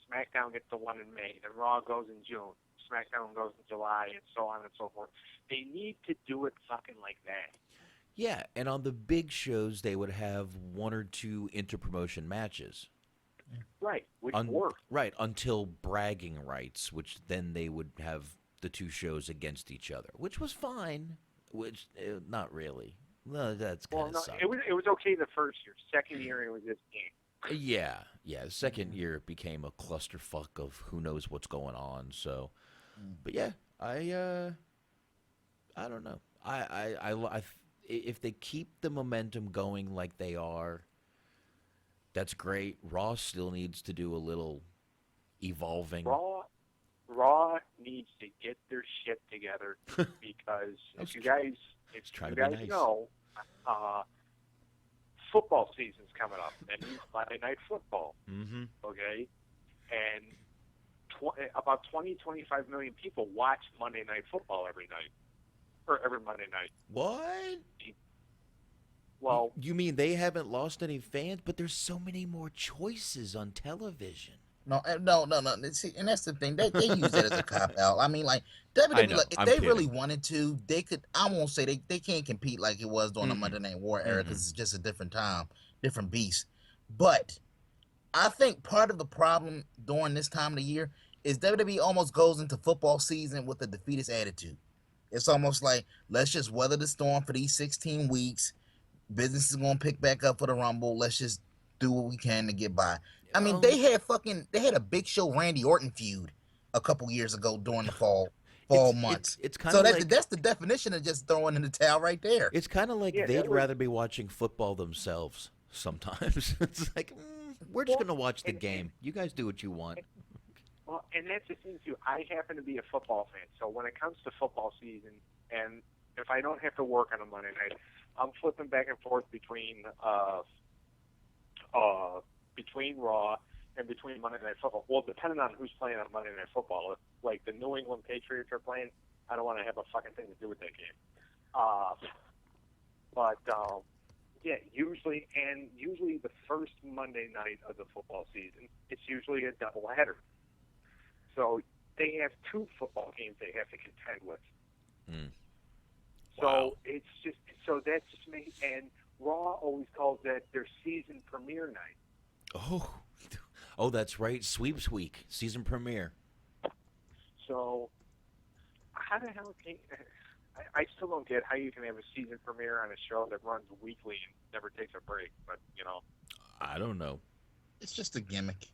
SmackDown gets the one in May, then Raw goes in June. SmackDown goes in July, and so on and so forth. They need to do it fucking like that. yeah, and on the big shows, they would have 1 or 2 inter-promotion matches. Right, which worked. Right, until bragging rights, which then they would have the 2 shows against each other, which was fine. Which, not really. No, that's kind of sucked. It was okay the first year. Second year, it was just game. Yeah. The second year it became a clusterfuck of who knows what's going on. So, but yeah, I don't know. If they keep the momentum going like they are, that's great. Raw still needs to do a little evolving. Raw needs to get their shit together because if you guys know, football season's coming up, and it's Monday Night Football. Mm-hmm. Okay, and about 25 million people watch Monday Night Football every night, or every Monday night. What? Well, you mean they haven't lost any fans, but there's so many more choices on television. No. See, and that's the thing. They use that as a cop out. I mean, like WWE, know, like, if I'm they kidding. really wanted to, they could. I won't say they can't compete like it was during the Monday Night War era because it's just a different time, different beast. But I think part of the problem during this time of the year is WWE almost goes into football season with a defeatist attitude. It's almost like, let's just weather the storm for these 16 weeks. Business is going to pick back up for the Rumble. Let's just do what we can to get by. I mean, they had a Big Show Randy Orton feud a couple years ago during the fall months. It's kind so of like, that's the definition of just throwing in the towel right there. it's kind of like they'd rather be watching football themselves sometimes. It's like, we're just going to watch the game. You guys do what you want. Well, and that's the thing, too. I happen to be a football fan, so when it comes to football season, and if I don't have to work on a Monday night, I'm flipping back and forth between Raw and between Monday Night Football. Well, depending on who's playing on Monday Night Football. If, like, the New England Patriots are playing, I don't want to have a fucking thing to do with that game. Yeah, usually the first Monday night of the football season, it's usually a doubleheader. So they have 2 football games they have to contend with. Wow. So that's just me. And Raw always calls that their season premiere night. Oh, that's right. Sweeps week, season premiere. So, how the hell can I still don't get how you can have a season premiere on a show that runs weekly and never takes a break. But I don't know. It's just a gimmick.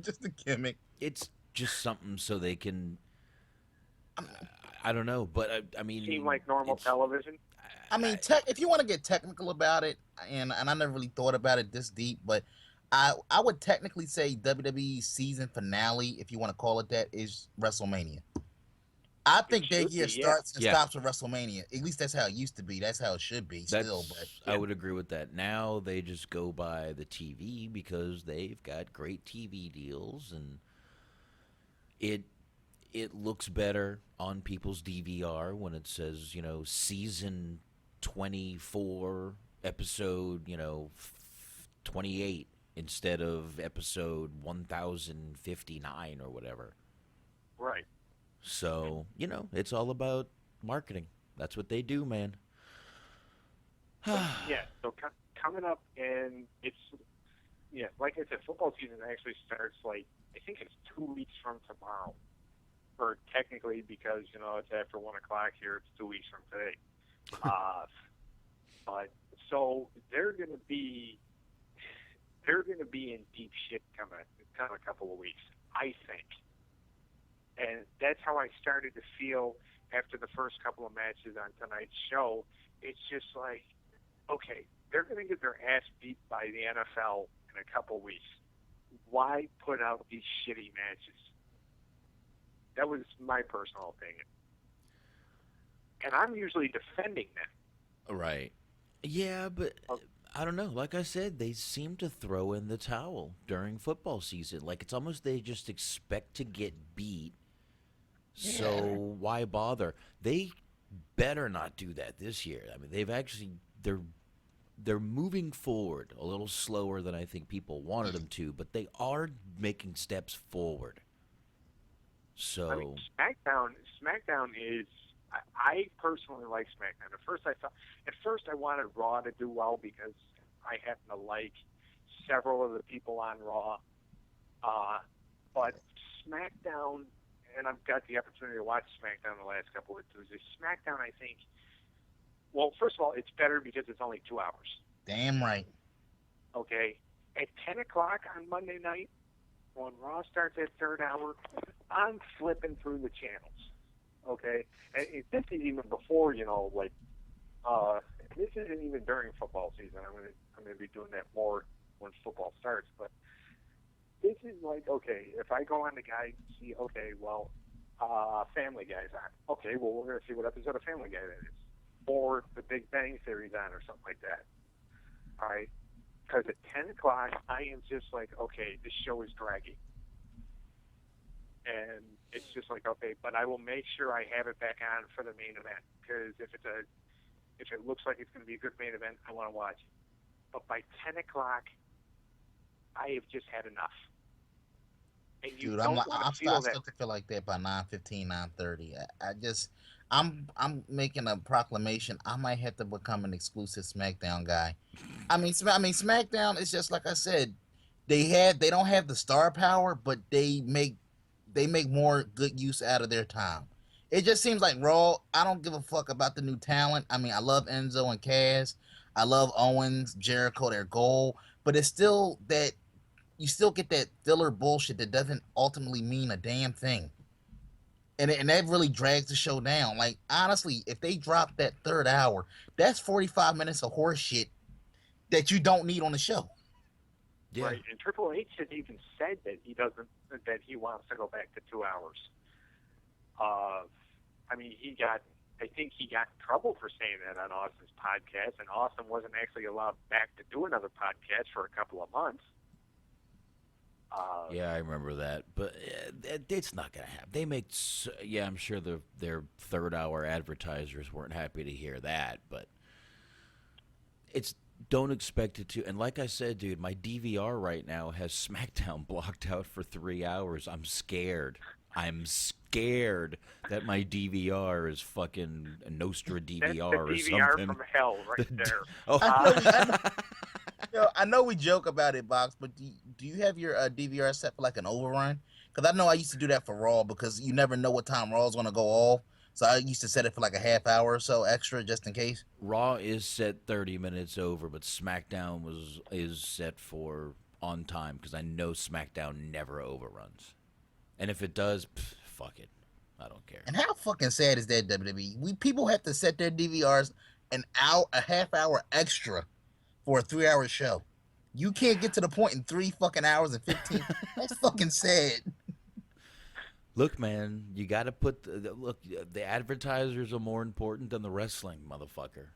Just a gimmick. It's just something so they can. I don't know, but I mean, seem like normal television. I mean, if you want to get technical about it, and I never really thought about it this deep, but I would technically say WWE season finale, if you want to call it that, is WrestleMania. I think their year starts and stops with WrestleMania. At least that's how it used to be. That's how it should be still. But I would agree with that. Now they just go by the TV because they've got great TV deals, and it looks better on people's DVR when it says, season 24, episode, 28 instead of episode 1059 or whatever. Right. So, it's all about marketing. That's what they do, man. Yeah, so coming up, and it's, like I said, football season actually starts, I think it's 2 weeks from tomorrow. Or technically, because, it's after 1 o'clock here, it's 2 weeks from today. But, so they're going to be in deep shit coming a couple of weeks, I think. And that's how I started to feel after the first couple of matches on tonight's show. It's just like, okay, they're going to get their ass beat by the NFL in a couple of weeks. Why put out these shitty matches? That was my personal opinion. And I'm usually defending them. Right. Yeah, but I don't know. Like I said, they seem to throw in the towel during football season. Like, it's almost they just expect to get beat. Yeah. So why bother? They better not do that this year. I mean, they're moving forward a little slower than I think people wanted them to, but they are making steps forward. So I mean, SmackDown is. I personally like SmackDown. At first I wanted Raw to do well because I happen to like several of the people on Raw. But SmackDown, and I've got the opportunity to watch SmackDown the last couple of Tuesdays. SmackDown, I think. Well, first of all, it's better because it's only 2 hours. Damn right. Okay, at 10 o'clock on Monday night, when Raw starts at third hour, I'm flipping through the channels. Okay, and this is even before this isn't even during football season. I'm gonna be doing that more when football starts. But this is like, okay, if I go on the guide and see, okay, well, Family Guy's on. Okay, well, we're gonna see what episode of Family Guy that is, or The Big Bang Theory's on, or something like that. All right, because at 10 o'clock, I am just like, okay, this show is dragging. And it's just like, okay, but I will make sure I have it back on for the main event, because if it looks like it's going to be a good main event, I want to watch it. But by 10 o'clock, I have just had enough. And you don't want to feel that. I still feel like that by 9:15, 9:30. I'm making a proclamation. I might have to become an exclusive SmackDown guy. I mean, SmackDown is just like I said. They don't have the star power, but they make more good use out of their time. It just seems like Raw, I don't give a fuck about the new talent. I mean, I love Enzo and Cass. I love Owens, Jericho, their goal. But it's still that you still get that filler bullshit that doesn't ultimately mean a damn thing. And that really drags the show down. Like, honestly, if they drop that third hour, that's 45 minutes of horse shit that you don't need on the show. Yeah. Right, and Triple H has even said that he wants to go back to 2 hours. I mean, I think he got in trouble for saying that on Austin's podcast, and Austin wasn't actually allowed back to do another podcast for a couple of months. Yeah, I remember that, but it's not going to happen. They make, I'm sure their third hour advertisers weren't happy to hear that, but don't expect it to. And like I said, dude, my DVR right now has SmackDown blocked out for 3 hours. I'm scared that my DVR is fucking a Nostra DVR or something. DVR from hell right there. I know we joke about it, Box, but do you have your DVR set for like an overrun? Because I know I used to do that for Raw because you never know what time Raw's gonna go off. So I used to set it for like a half hour or so extra just in case. Raw is set 30 minutes over, but SmackDown is set for on time because I know SmackDown never overruns. And if it does, fuck it. I don't care. And how fucking sad is that, WWE? We people have to set their DVRs a half hour extra for a 3 hour show. You can't get to the point in 3 fucking hours and 15. That's fucking sad. Look, man, you got to put look. The advertisers are more important than the wrestling, motherfucker.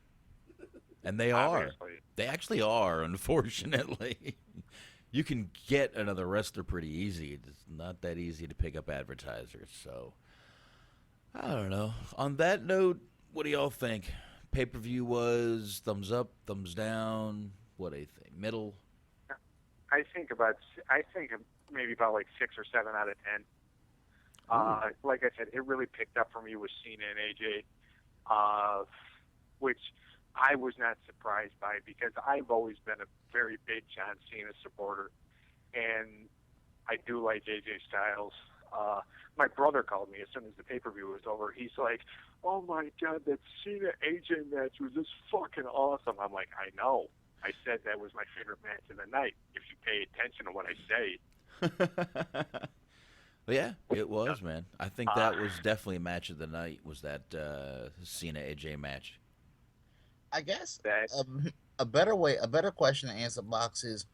And they are. Obviously. They actually are, unfortunately. You can get another wrestler pretty easy. It's not that easy to pick up advertisers. So, I don't know. On that note, what do y'all think? Pay-per-view was thumbs up, thumbs down. What do you think? Middle? I think maybe about like 6 or 7 out of 10. Like I said, it really picked up for me with Cena and AJ, which I was not surprised by because I've always been a very big John Cena supporter, and I do like AJ Styles. My brother called me as soon as the pay-per-view was over. He's like, "Oh my God, that Cena AJ match was just fucking awesome." I'm like, "I know. I said that was my favorite match of the night. If you pay attention to what I say." Well, yeah, it was, man. I think that was definitely a match of the night. Was that Cena AJ match? I guess That a better question to answer, Box, is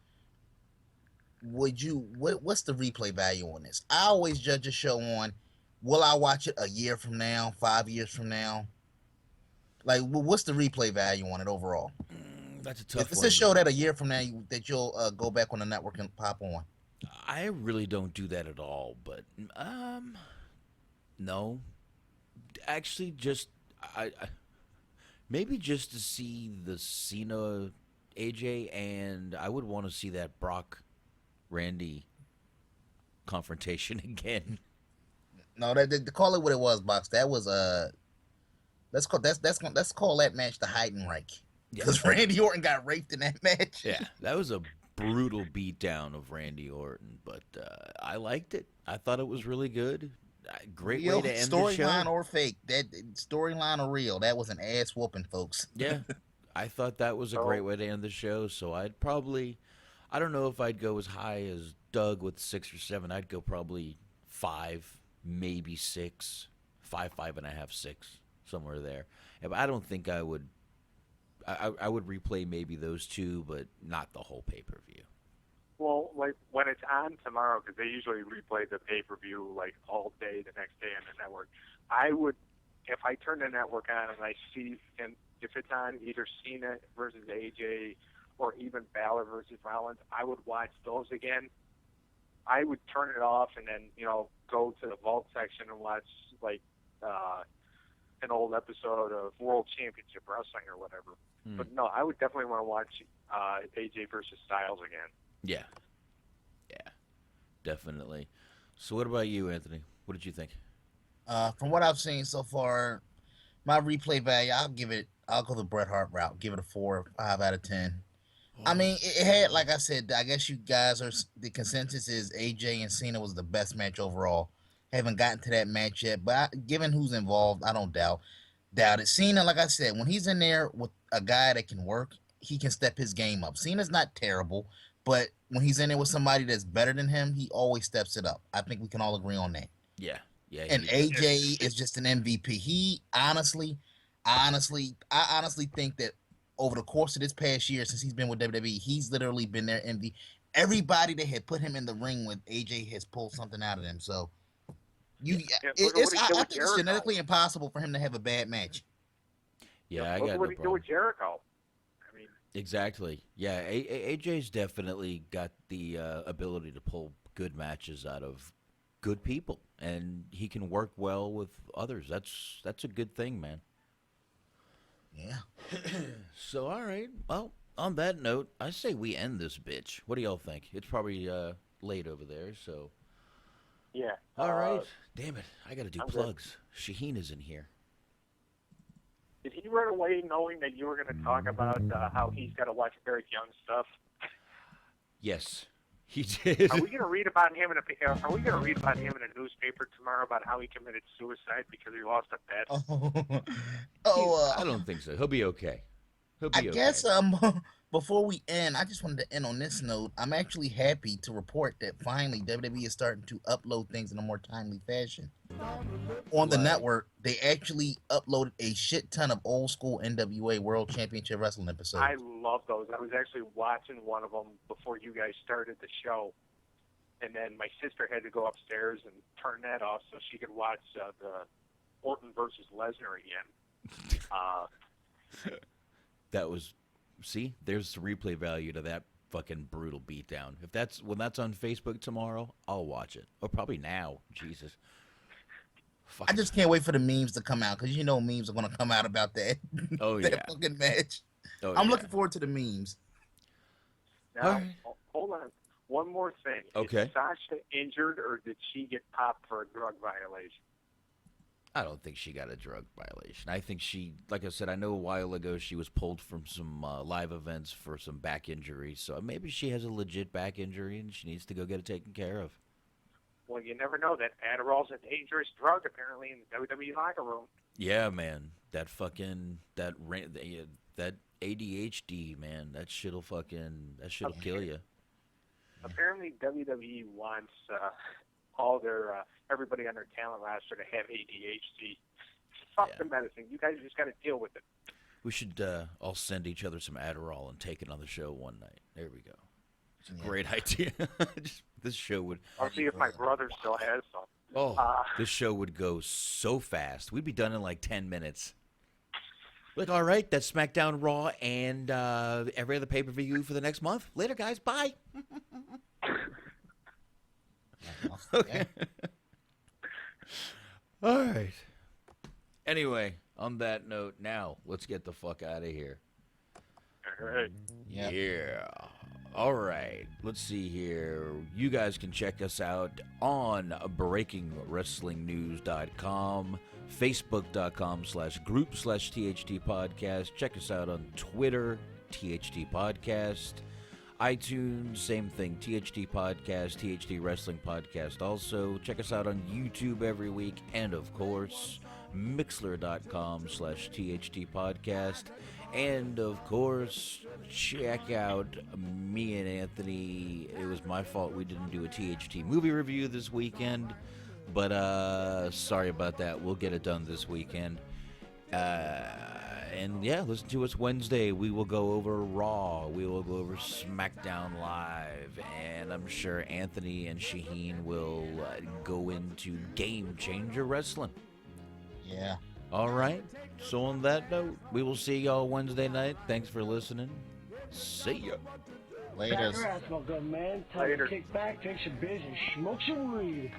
what's the replay value on this? I always judge a show on, will I watch it a year from now, 5 years from now? Like, what's the replay value on it overall? That's a tough It's one. a show that a year from now that you'll go back on the network and pop on. I really don't do that at all, but no. Actually, just I maybe just to see the Cena AJ, and I would want to see that Brock Randy confrontation again. No, to call it what it was, Box. That was let's call that match the Heidenreich. Because Randy Orton got raped in that match. Yeah, that was a brutal beatdown of Randy Orton, but I liked it. I thought it was really good. Great way to end the show. Storyline or fake, that storyline or real, that was an ass whooping, folks. Yeah, I thought that was a great way to end the show. So I don't know if I'd go as high as Doug with 6 or 7. I'd go probably 5, maybe 6, 5, 5.5, 6, somewhere there. But I don't think I would. I would replay maybe those two, but not the whole pay-per-view. Well, like when it's on tomorrow, because they usually replay the pay-per-view like all day the next day on the network. I would, if I turn the network on and I see, and if it's on either Cena versus AJ or even Balor versus Rollins, I would watch those again. I would turn it off and then go to the vault section and watch like an old episode of World Championship Wrestling or whatever. But no, I would definitely want to watch AJ versus Styles again. Yeah, definitely. So what about you, Anthony? What did you think? From what I've seen so far, my replay value, I'll go the Bret Hart route. Give it a 4 or 5 out of 10. I mean, it had, like I said, I guess you guys the consensus is AJ and Cena was the best match overall. Haven't gotten to that match yet, but given who's involved, I don't doubt it. Cena, like I said, when he's in there with a guy that can work, he can step his game up. Cena's not terrible, but when he's in there with somebody that's better than him, he always steps it up. I think we can all agree on that. Yeah. And AJ is just an MVP. I honestly think that over the course of this past year, since he's been with WWE, he's literally been their MVP. Everybody that had put him in the ring with AJ has pulled something out of them. So I think it's genetically impossible for him to have a bad match. Yeah, Look what he did with Jericho. I mean, exactly. Yeah, AJ's definitely got the ability to pull good matches out of good people, and he can work well with others. That's a good thing, man. Yeah. So, all right. Well, on that note, I say we end this bitch. What do y'all think? It's probably late over there, so. Yeah. All right. Damn it. I got to do I'm plugs. Shaheen is in here. Did he run away knowing that you were going to talk about how he's got to watch Eric Young stuff? Yes. He did. Are we gonna read about him in a newspaper tomorrow about how he committed suicide because he lost a bet? I don't think so. He'll be okay. He'll be I okay. guess before we end, I just wanted to end on this note. I'm actually happy to report that finally WWE is starting to upload things in a more timely fashion. On the network, they actually uploaded a shit ton of old school NWA World Championship Wrestling episodes. I love those. I was actually watching one of them before you guys started the show, and then my sister had to go upstairs and turn that off so she could watch the Orton versus Lesnar again. That was, see, there's the replay value to that fucking brutal beatdown. When that's on Facebook tomorrow, I'll watch it. Or probably now. Jesus. I just can't wait for the memes to come out because you know memes are gonna come out about that. Oh that yeah. fucking match. Oh, I'm looking forward to the memes. Now, hold on. One more thing. Okay. Is Sasha injured or did she get popped for a drug violation? I don't think she got a drug violation. I think she, like I said, I know a while ago she was pulled from some live events for some back injury. So maybe she has a legit back injury and she needs to go get it taken care of. Well, you never know. That Adderall's a dangerous drug, apparently, in the WWE locker room. Yeah, man. That ADHD, man. That shit'll kill you. Apparently, WWE wants all their everybody on their talent roster to have ADHD. Fuck the medicine. You guys just got to deal with it. We should all send each other some Adderall and take it on the show one night. There we go. It's a great idea. This show would... I'll see if my brother still has some. Oh, this show would go so fast. We'd be done in like 10 minutes. Like, all right, that's SmackDown, Raw, and every other pay-per-view for the next month. Later, guys. Bye. Okay. All right. Anyway, on that note, now let's get the fuck out of here. All right. Yeah. All right. Let's see here. You guys can check us out on BreakingWrestlingNews.com, Facebook.com/group/THT Podcast. Check us out on Twitter, THT Podcast. iTunes, same thing, THT Podcast, THT Wrestling Podcast. Also, check us out on YouTube every week. And, of course, Mixlr.com/THT Podcast. And, of course, check out me and Anthony. It was my fault we didn't do a THT movie review this weekend. But, sorry about that. We'll get it done this weekend. And, yeah, listen to us Wednesday. We will go over Raw. We will go over SmackDown Live. And I'm sure Anthony and Shaheen will go into Game Changer Wrestling. Yeah. All right. So on that note, we will see y'all Wednesday night. Thanks for listening. See ya. Later. That's no good, man. Time to kick back, take some biz, and smoke some weed.